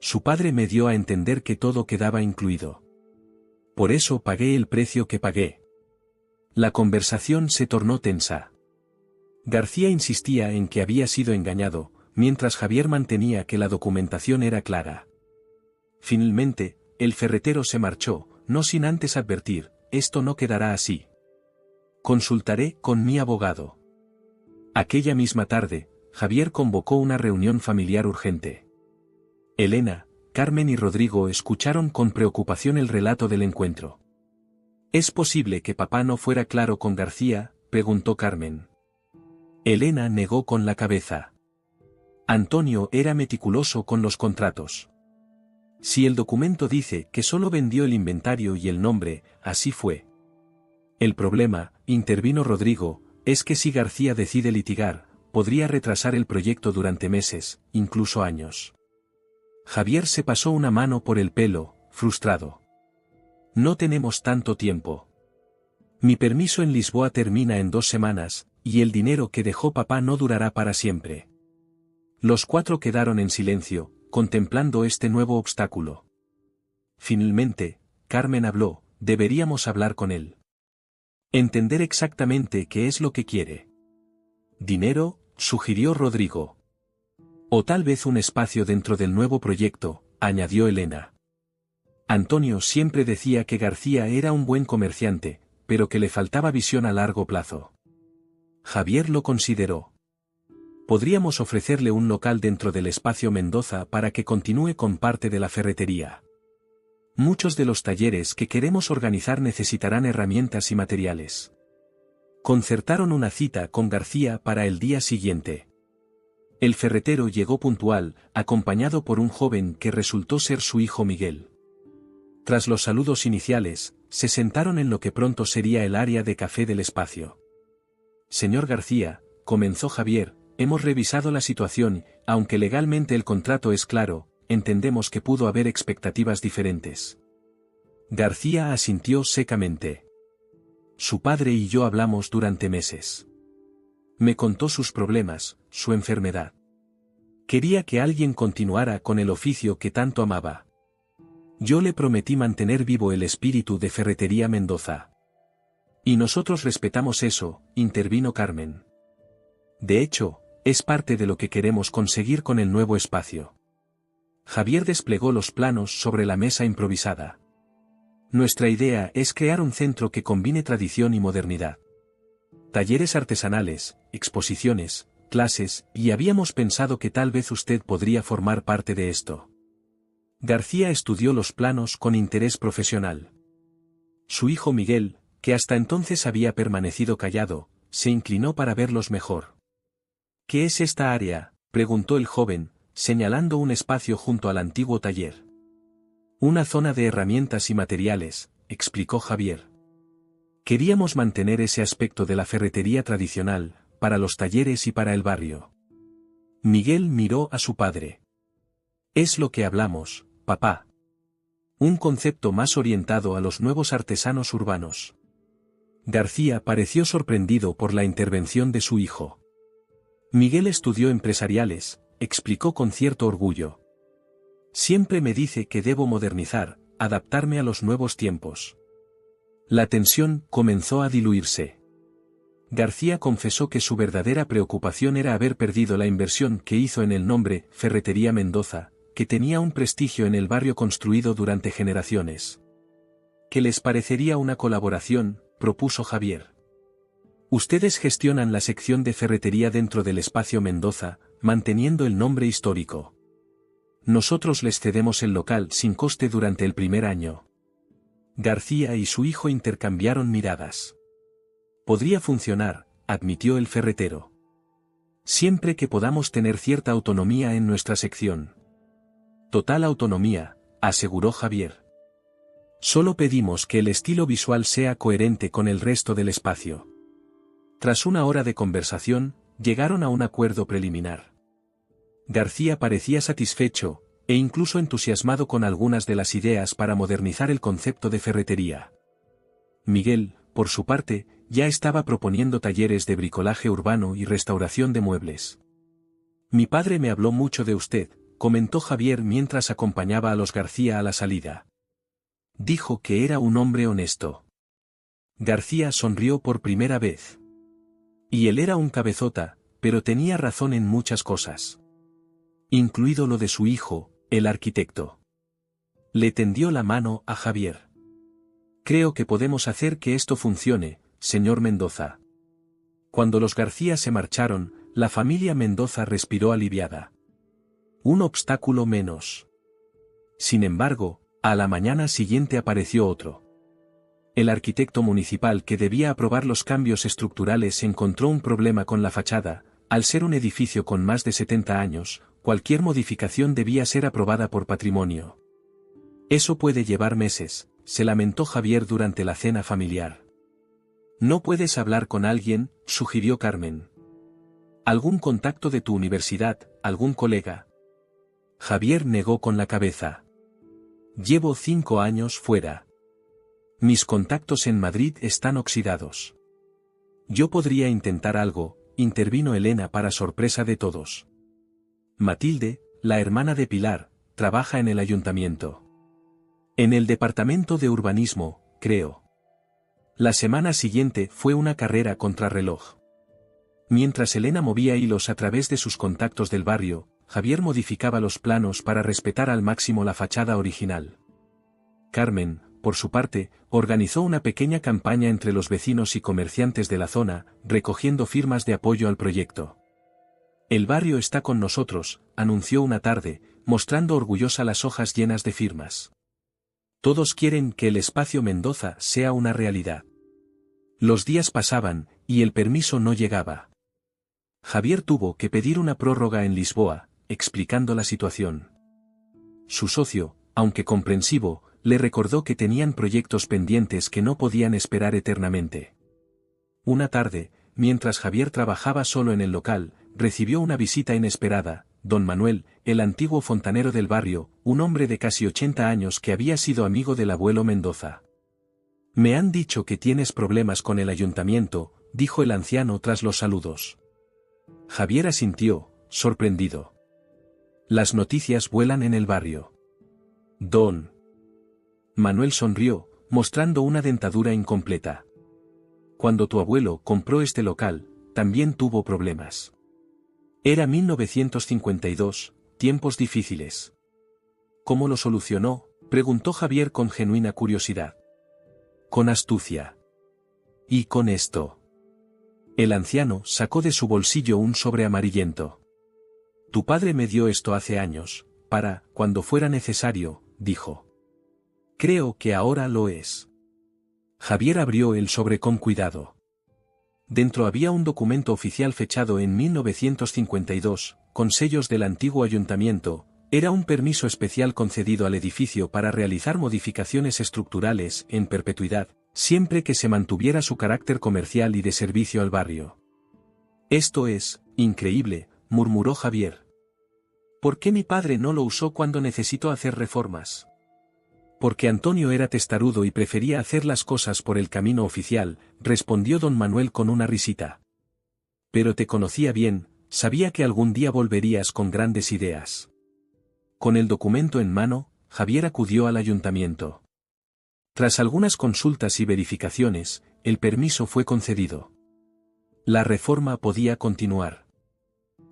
«Su padre me dio a entender que todo quedaba incluido. Por eso pagué el precio que pagué». La conversación se tornó tensa. García insistía en que había sido engañado, mientras Javier mantenía que la documentación era clara. Finalmente, el ferretero se marchó, no sin antes advertir: «Esto no quedará así. Consultaré con mi abogado». Aquella misma tarde, Javier convocó una reunión familiar urgente. Elena, Carmen y Rodrigo escucharon con preocupación el relato del encuentro. «¿Es posible que papá no fuera claro con García?», preguntó Carmen. Elena negó con la cabeza. Antonio era meticuloso con los contratos. Si el documento dice que solo vendió el inventario y el nombre, así fue. El problema, intervino Rodrigo, es que si García decide litigar, podría retrasar el proyecto durante meses, incluso años. Javier se pasó una mano por el pelo, frustrado. «No tenemos tanto tiempo. Mi permiso en Lisboa termina en 2 semanas, y el dinero que dejó papá no durará para siempre». Los 4 quedaron en silencio, contemplando este nuevo obstáculo. Finalmente, Carmen habló: «Deberíamos hablar con él. Entender exactamente qué es lo que quiere». «Dinero», sugirió Rodrigo. «O tal vez un espacio dentro del nuevo proyecto», añadió Elena. Antonio siempre decía que García era un buen comerciante, pero que le faltaba visión a largo plazo. Javier lo consideró. «Podríamos ofrecerle un local dentro del espacio Mendoza para que continúe con parte de la ferretería. Muchos de los talleres que queremos organizar necesitarán herramientas y materiales». Concertaron una cita con García para el día siguiente. El ferretero llegó puntual, acompañado por un joven que resultó ser su hijo Miguel. Tras los saludos iniciales, se sentaron en lo que pronto sería el área de café del espacio. «Señor García», comenzó Javier, «hemos revisado la situación, aunque legalmente el contrato es claro, entendemos que pudo haber expectativas diferentes». García asintió secamente. «Su padre y yo hablamos durante meses. Me contó sus problemas, su enfermedad. Quería que alguien continuara con el oficio que tanto amaba. Yo le prometí mantener vivo el espíritu de Ferretería Mendoza. Y nosotros respetamos eso», intervino Carmen. «De hecho, es parte de lo que queremos conseguir con el nuevo espacio». Javier desplegó los planos sobre la mesa improvisada. «Nuestra idea es crear un centro que combine tradición y modernidad. Talleres artesanales, exposiciones, clases, y habíamos pensado que tal vez usted podría formar parte de esto». García estudió los planos con interés profesional. Su hijo Miguel, que hasta entonces había permanecido callado, se inclinó para verlos mejor. «¿Qué es esta área?», preguntó el joven, señalando un espacio junto al antiguo taller. Una zona de herramientas y materiales, explicó Javier. Queríamos mantener ese aspecto de la ferretería tradicional, para los talleres y para el barrio. Miguel miró a su padre. Es lo que hablamos, papá. Un concepto más orientado a los nuevos artesanos urbanos. García pareció sorprendido por la intervención de su hijo. Miguel estudió empresariales, explicó con cierto orgullo. Siempre me dice que debo modernizar, adaptarme a los nuevos tiempos. La tensión comenzó a diluirse. García confesó que su verdadera preocupación era haber perdido la inversión que hizo en el nombre Ferretería Mendoza, que tenía un prestigio en el barrio construido durante generaciones. ¿Qué les parecería una colaboración?, propuso Javier. Ustedes gestionan la sección de ferretería dentro del espacio Mendoza, manteniendo el nombre histórico. Nosotros les cedemos el local sin coste durante el primer año. García y su hijo intercambiaron miradas. Podría funcionar, admitió el ferretero. Siempre que podamos tener cierta autonomía en nuestra sección. Total autonomía, aseguró Javier. Solo pedimos que el estilo visual sea coherente con el resto del espacio. Tras una hora de conversación, llegaron a un acuerdo preliminar. García parecía satisfecho, e incluso entusiasmado con algunas de las ideas para modernizar el concepto de ferretería. Miguel, por su parte, ya estaba proponiendo talleres de bricolaje urbano y restauración de muebles. Mi padre me habló mucho de usted, comentó Javier mientras acompañaba a los García a la salida. Dijo que era un hombre honesto. García sonrió por primera vez. Y él era un cabezota, pero tenía razón en muchas cosas. Incluido lo de su hijo, el arquitecto. Le tendió la mano a Javier. Creo que podemos hacer que esto funcione, señor Mendoza. Cuando los García se marcharon, la familia Mendoza respiró aliviada. Un obstáculo menos. Sin embargo, a la mañana siguiente apareció otro. El arquitecto municipal que debía aprobar los cambios estructurales encontró un problema con la fachada. Al ser un edificio con más de 70 años, cualquier modificación debía ser aprobada por patrimonio. Eso puede llevar meses, se lamentó Javier durante la cena familiar. ¿No puedes hablar con alguien?, sugirió Carmen. ¿Algún contacto de tu universidad, algún colega? Javier negó con la cabeza. Llevo 5 años fuera. Mis contactos en Madrid están oxidados. Yo podría intentar algo, intervino Elena para sorpresa de todos. Matilde, la hermana de Pilar, trabaja en el ayuntamiento. En el departamento de urbanismo, creo. La semana siguiente fue una carrera contrarreloj. Mientras Elena movía hilos a través de sus contactos del barrio, Javier modificaba los planos para respetar al máximo la fachada original. Carmen, por su parte, organizó una pequeña campaña entre los vecinos y comerciantes de la zona, recogiendo firmas de apoyo al proyecto. El barrio está con nosotros, anunció una tarde, mostrando orgullosa las hojas llenas de firmas. Todos quieren que el espacio Mendoza sea una realidad. Los días pasaban, y el permiso no llegaba. Javier tuvo que pedir una prórroga en Lisboa, explicando la situación. Su socio, aunque comprensivo, le recordó que tenían proyectos pendientes que no podían esperar eternamente. Una tarde, mientras Javier trabajaba solo en el local, recibió una visita inesperada. Don Manuel, el antiguo fontanero del barrio, un hombre de casi 80 años que había sido amigo del abuelo Mendoza. Me han dicho que tienes problemas con el ayuntamiento, dijo el anciano tras los saludos. Javier asintió, sorprendido. Las noticias vuelan en el barrio. Don Manuel sonrió, mostrando una dentadura incompleta. Cuando tu abuelo compró este local, también tuvo problemas. Era 1952, tiempos difíciles. ¿Cómo lo solucionó?, preguntó Javier con genuina curiosidad. Con astucia. ¿Y con esto? El anciano sacó de su bolsillo un sobre amarillento. Tu padre me dio esto hace años, para, cuando fuera necesario, dijo. Creo que ahora lo es. Javier abrió el sobre con cuidado. Dentro había un documento oficial fechado en 1952, con sellos del antiguo ayuntamiento, Era un permiso especial concedido al edificio para realizar modificaciones estructurales en perpetuidad, siempre que se mantuviera su carácter comercial y de servicio al barrio. Esto es increíble, murmuró Javier. ¿Por qué mi padre no lo usó cuando necesitó hacer reformas? Porque Antonio era testarudo y prefería hacer las cosas por el camino oficial, respondió don Manuel con una risita. Pero te conocía bien, sabía que algún día volverías con grandes ideas. Con el documento en mano, Javier acudió al ayuntamiento. Tras algunas consultas y verificaciones, el permiso fue concedido. La reforma podía continuar.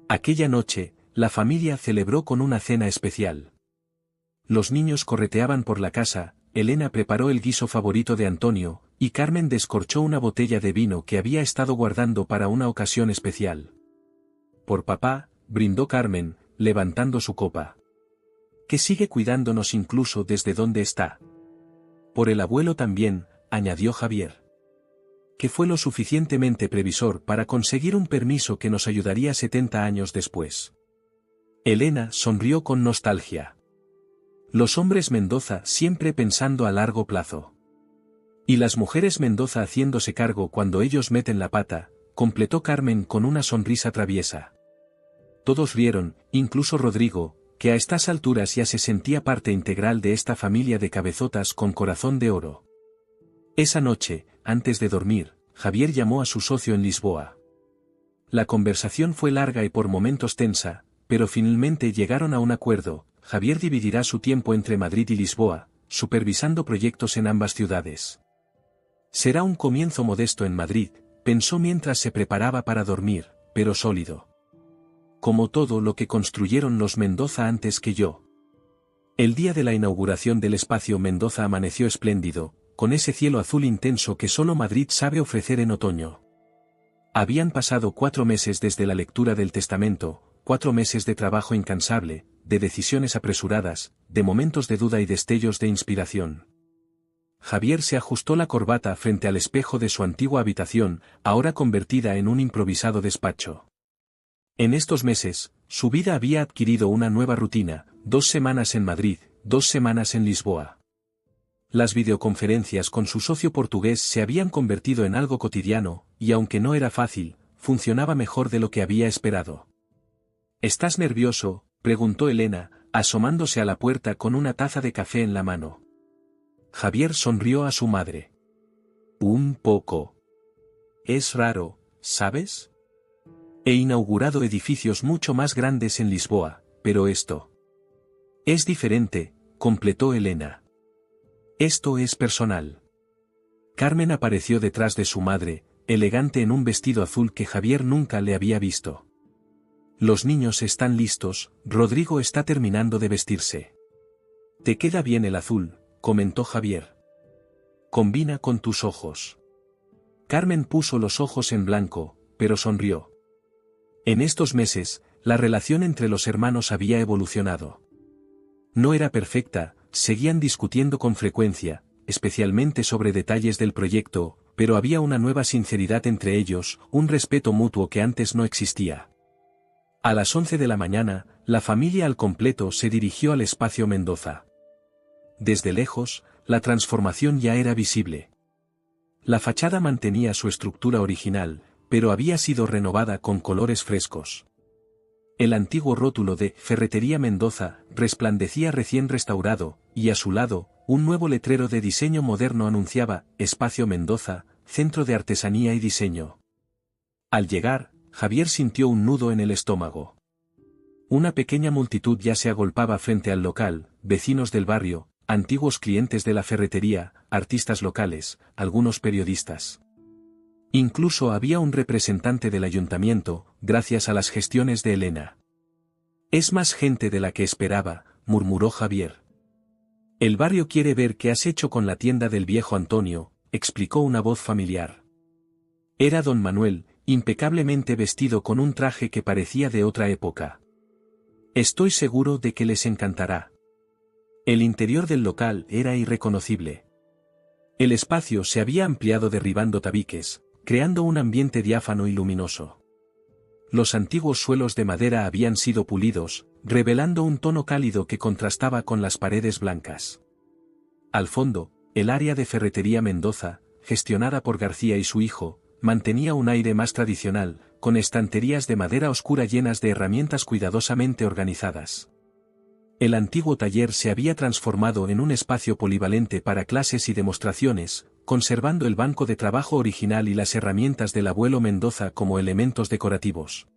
Aquella noche, la familia celebró con una cena especial. Los niños correteaban por la casa, Elena preparó el guiso favorito de Antonio, y Carmen descorchó una botella de vino que había estado guardando para una ocasión especial. Por papá, brindó Carmen, levantando su copa. Que sigue cuidándonos incluso desde donde está. Por el abuelo también, añadió Javier. Que fue lo suficientemente previsor para conseguir un permiso que nos ayudaría 70 años después. Elena sonrió con nostalgia. Los hombres Mendoza siempre pensando a largo plazo. Y las mujeres Mendoza haciéndose cargo cuando ellos meten la pata, completó Carmen con una sonrisa traviesa. Todos rieron, incluso Rodrigo, que a estas alturas ya se sentía parte integral de esta familia de cabezotas con corazón de oro. Esa noche, antes de dormir, Javier llamó a su socio en Lisboa. La conversación fue larga y por momentos tensa, pero finalmente llegaron a un acuerdo. Javier dividirá su tiempo entre Madrid y Lisboa, supervisando proyectos en ambas ciudades. Será un comienzo modesto en Madrid, pensó mientras se preparaba para dormir, pero sólido. Como todo lo que construyeron los Mendoza antes que yo. El día de la inauguración del espacio Mendoza amaneció espléndido, con ese cielo azul intenso que solo Madrid sabe ofrecer en otoño. Habían pasado 4 meses desde la lectura del testamento, 4 meses de trabajo incansable, de decisiones apresuradas, de momentos de duda y destellos de inspiración. Javier se ajustó la corbata frente al espejo de su antigua habitación, ahora convertida en un improvisado despacho. En estos meses, su vida había adquirido una nueva rutina, 2 semanas en Madrid, 2 semanas en Lisboa. Las videoconferencias con su socio portugués se habían convertido en algo cotidiano, y aunque no era fácil, funcionaba mejor de lo que había esperado. ¿Estás nervioso?, preguntó Elena, asomándose a la puerta con una taza de café en la mano. Javier sonrió a su madre. Un poco. Es raro, ¿sabes? He inaugurado edificios mucho más grandes en Lisboa, pero esto es diferente, completó Elena. Esto es personal. Carmen apareció detrás de su madre, elegante en un vestido azul que Javier nunca le había visto. Los niños están listos, Rodrigo está terminando de vestirse. Te queda bien el azul, comentó Javier. Combina con tus ojos. Carmen puso los ojos en blanco, pero sonrió. En estos meses, la relación entre los hermanos había evolucionado. No era perfecta, seguían discutiendo con frecuencia, especialmente sobre detalles del proyecto, pero había una nueva sinceridad entre ellos, un respeto mutuo que antes no existía. A las 11 de la mañana, la familia al completo se dirigió al espacio Mendoza. Desde lejos, la transformación ya era visible. La fachada mantenía su estructura original, pero había sido renovada con colores frescos. El antiguo rótulo de Ferretería Mendoza resplandecía recién restaurado, y a su lado, un nuevo letrero de diseño moderno anunciaba Espacio Mendoza, Centro de Artesanía y Diseño. Al llegar, Javier sintió un nudo en el estómago. Una pequeña multitud ya se agolpaba frente al local, vecinos del barrio, antiguos clientes de la ferretería, artistas locales, algunos periodistas. Incluso había un representante del ayuntamiento, gracias a las gestiones de Elena. Es más gente de la que esperaba, murmuró Javier. El barrio quiere ver qué has hecho con la tienda del viejo Antonio, explicó una voz familiar. Era don Manuel, impecablemente vestido con un traje que parecía de otra época. Estoy seguro de que les encantará. El interior del local era irreconocible. El espacio se había ampliado derribando tabiques, creando un ambiente diáfano y luminoso. Los antiguos suelos de madera habían sido pulidos, revelando un tono cálido que contrastaba con las paredes blancas. Al fondo, el área de Ferretería Mendoza, gestionada por García y su hijo, mantenía un aire más tradicional, con estanterías de madera oscura llenas de herramientas cuidadosamente organizadas. El antiguo taller se había transformado en un espacio polivalente para clases y demostraciones, conservando el banco de trabajo original y las herramientas del abuelo Mendoza como elementos decorativos.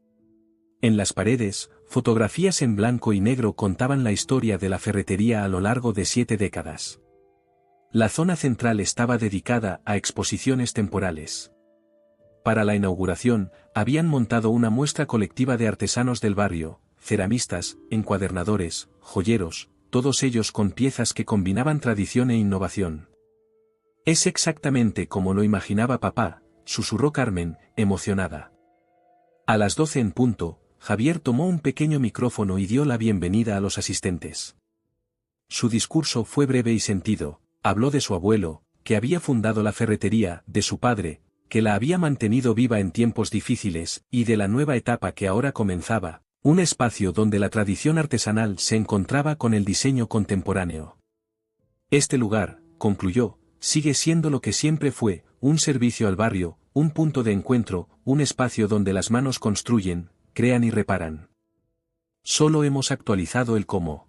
En las paredes, fotografías en blanco y negro contaban la historia de la ferretería a lo largo de 7 décadas. La zona central estaba dedicada a exposiciones temporales. Para la inauguración, habían montado una muestra colectiva de artesanos del barrio, ceramistas, encuadernadores, joyeros, todos ellos con piezas que combinaban tradición e innovación. «Es exactamente como lo imaginaba papá», susurró Carmen, emocionada. A las 12 en punto, Javier tomó un pequeño micrófono y dio la bienvenida a los asistentes. Su discurso fue breve y sentido, habló de su abuelo, que había fundado la ferretería, de su padre, que la había mantenido viva en tiempos difíciles, y de la nueva etapa que ahora comenzaba, un espacio donde la tradición artesanal se encontraba con el diseño contemporáneo. Este lugar, concluyó, sigue siendo lo que siempre fue, un servicio al barrio, un punto de encuentro, un espacio donde las manos construyen, crean y reparan. Solo hemos actualizado el cómo.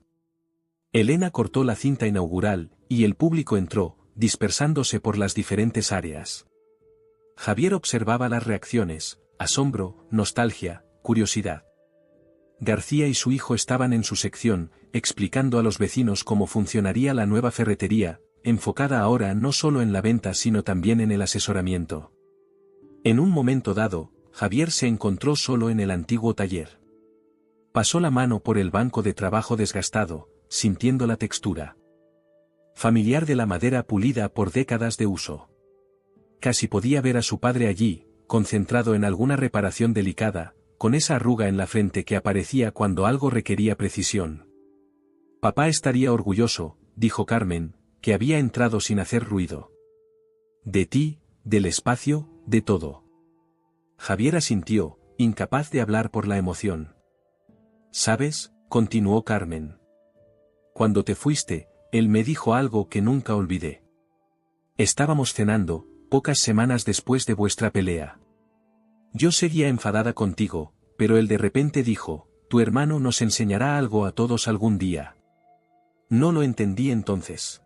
Elena cortó la cinta inaugural, y el público entró, dispersándose por las diferentes áreas. Javier observaba las reacciones, asombro, nostalgia, curiosidad. García y su hijo estaban en su sección, explicando a los vecinos cómo funcionaría la nueva ferretería, enfocada ahora no solo en la venta sino también en el asesoramiento. En un momento dado, Javier se encontró solo en el antiguo taller. Pasó la mano por el banco de trabajo desgastado, sintiendo la textura familiar de la madera pulida por décadas de uso. Casi podía ver a su padre allí, concentrado en alguna reparación delicada, con esa arruga en la frente que aparecía cuando algo requería precisión. Papá estaría orgulloso, dijo Carmen, que había entrado sin hacer ruido. De ti, del espacio, de todo. Javier asintió, incapaz de hablar por la emoción. ¿Sabes?, continuó Carmen. Cuando te fuiste, él me dijo algo que nunca olvidé. Estábamos cenando, pocas semanas después de vuestra pelea. Yo seguía enfadada contigo, pero él de repente dijo, tu hermano nos enseñará algo a todos algún día. No lo entendí entonces.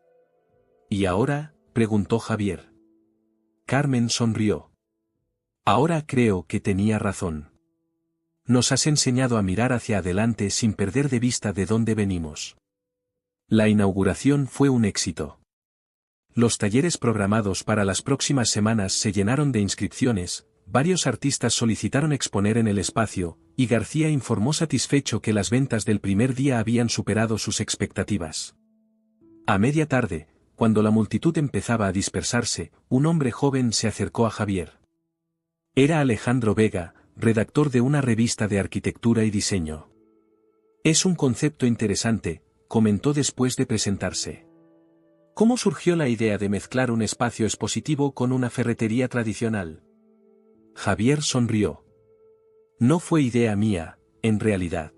¿Y ahora?, preguntó Javier. Carmen sonrió. Ahora creo que tenía razón. Nos has enseñado a mirar hacia adelante sin perder de vista de dónde venimos. La inauguración fue un éxito. Los talleres programados para las próximas semanas se llenaron de inscripciones, varios artistas solicitaron exponer en el espacio, y García informó satisfecho que las ventas del primer día habían superado sus expectativas. A media tarde, cuando la multitud empezaba a dispersarse, un hombre joven se acercó a Javier. Era Alejandro Vega, redactor de una revista de arquitectura y diseño. Es un concepto interesante, comentó después de presentarse. ¿Cómo surgió la idea de mezclar un espacio expositivo con una ferretería tradicional? Javier sonrió. No fue idea mía, en realidad.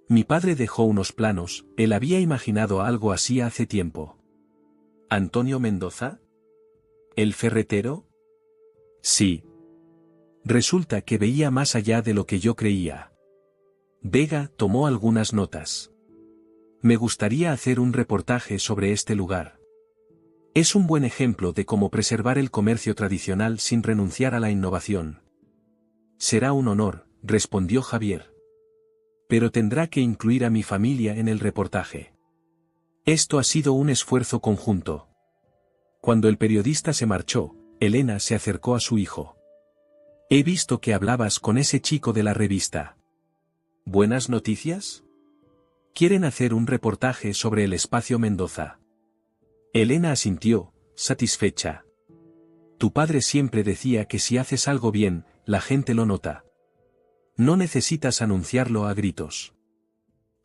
Mi padre dejó unos planos, él había imaginado algo así hace tiempo. ¿Antonio Mendoza? ¿El ferretero? Sí. Resulta que veía más allá de lo que yo creía. Vega tomó algunas notas. Me gustaría hacer un reportaje sobre este lugar. Es un buen ejemplo de cómo preservar el comercio tradicional sin renunciar a la innovación. Será un honor, respondió Javier. Pero tendrá que incluir a mi familia en el reportaje. Esto ha sido un esfuerzo conjunto. Cuando el periodista se marchó, Elena se acercó a su hijo. He visto que hablabas con ese chico de la revista. ¿Buenas noticias? Quieren hacer un reportaje sobre el espacio Mendoza. Elena asintió, satisfecha. Tu padre siempre decía que si haces algo bien, la gente lo nota. No necesitas anunciarlo a gritos.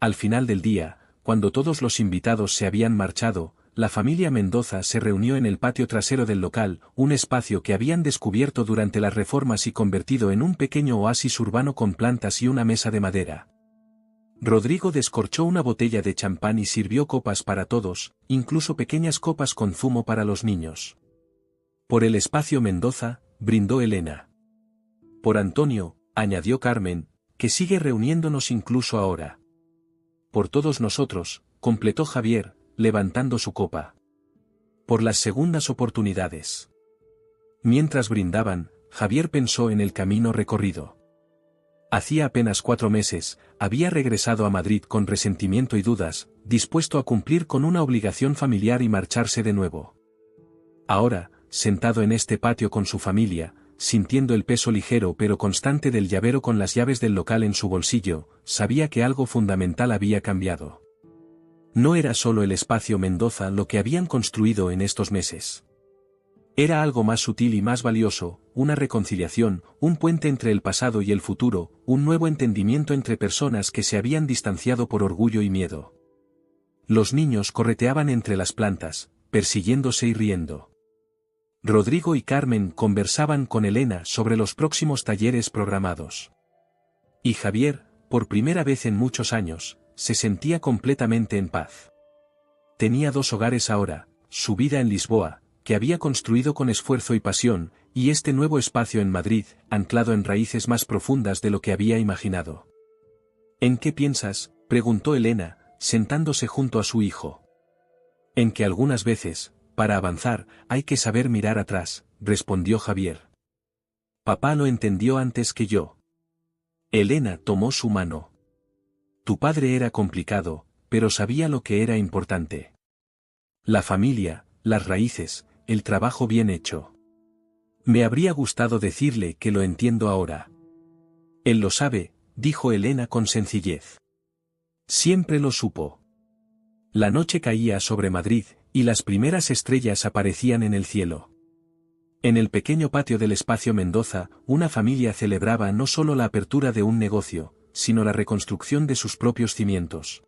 Al final del día, cuando todos los invitados se habían marchado, la familia Mendoza se reunió en el patio trasero del local, un espacio que habían descubierto durante las reformas y convertido en un pequeño oasis urbano con plantas y una mesa de madera. Rodrigo descorchó una botella de champán y sirvió copas para todos, incluso pequeñas copas con zumo para los niños. Por el espacio Mendoza, brindó Elena. Por Antonio, añadió Carmen, que sigue reuniéndonos incluso ahora. Por todos nosotros, completó Javier, levantando su copa. Por las segundas oportunidades. Mientras brindaban, Javier pensó en el camino recorrido. Hacía apenas 4 meses, había regresado a Madrid con resentimiento y dudas, dispuesto a cumplir con una obligación familiar y marcharse de nuevo. Ahora, sentado en este patio con su familia, sintiendo el peso ligero pero constante del llavero con las llaves del local en su bolsillo, sabía que algo fundamental había cambiado. No era solo el espacio Mendoza lo que habían construido en estos meses. Era algo más sutil y más valioso, una reconciliación, un puente entre el pasado y el futuro, un nuevo entendimiento entre personas que se habían distanciado por orgullo y miedo. Los niños correteaban entre las plantas, persiguiéndose y riendo. Rodrigo y Carmen conversaban con Elena sobre los próximos talleres programados. Y Javier, por primera vez en muchos años, se sentía completamente en paz. Tenía 2 hogares ahora, su vida en Lisboa, que había construido con esfuerzo y pasión, y este nuevo espacio en Madrid, anclado en raíces más profundas de lo que había imaginado. ¿En qué piensas?, preguntó Elena, sentándose junto a su hijo. En que algunas veces, para avanzar, hay que saber mirar atrás, respondió Javier. Papá lo entendió antes que yo. Elena tomó su mano. Tu padre era complicado, pero sabía lo que era importante. La familia, las raíces, el trabajo bien hecho. Me habría gustado decirle que lo entiendo ahora. Él lo sabe, dijo Elena con sencillez. Siempre lo supo. La noche caía sobre Madrid, y las primeras estrellas aparecían en el cielo. En el pequeño patio del espacio Mendoza, una familia celebraba no solo la apertura de un negocio, sino la reconstrucción de sus propios cimientos.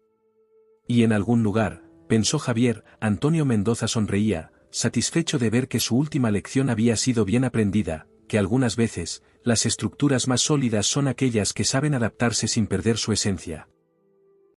Y en algún lugar, pensó Javier, Antonio Mendoza sonreía, satisfecho de ver que su última lección había sido bien aprendida, que algunas veces, las estructuras más sólidas son aquellas que saben adaptarse sin perder su esencia.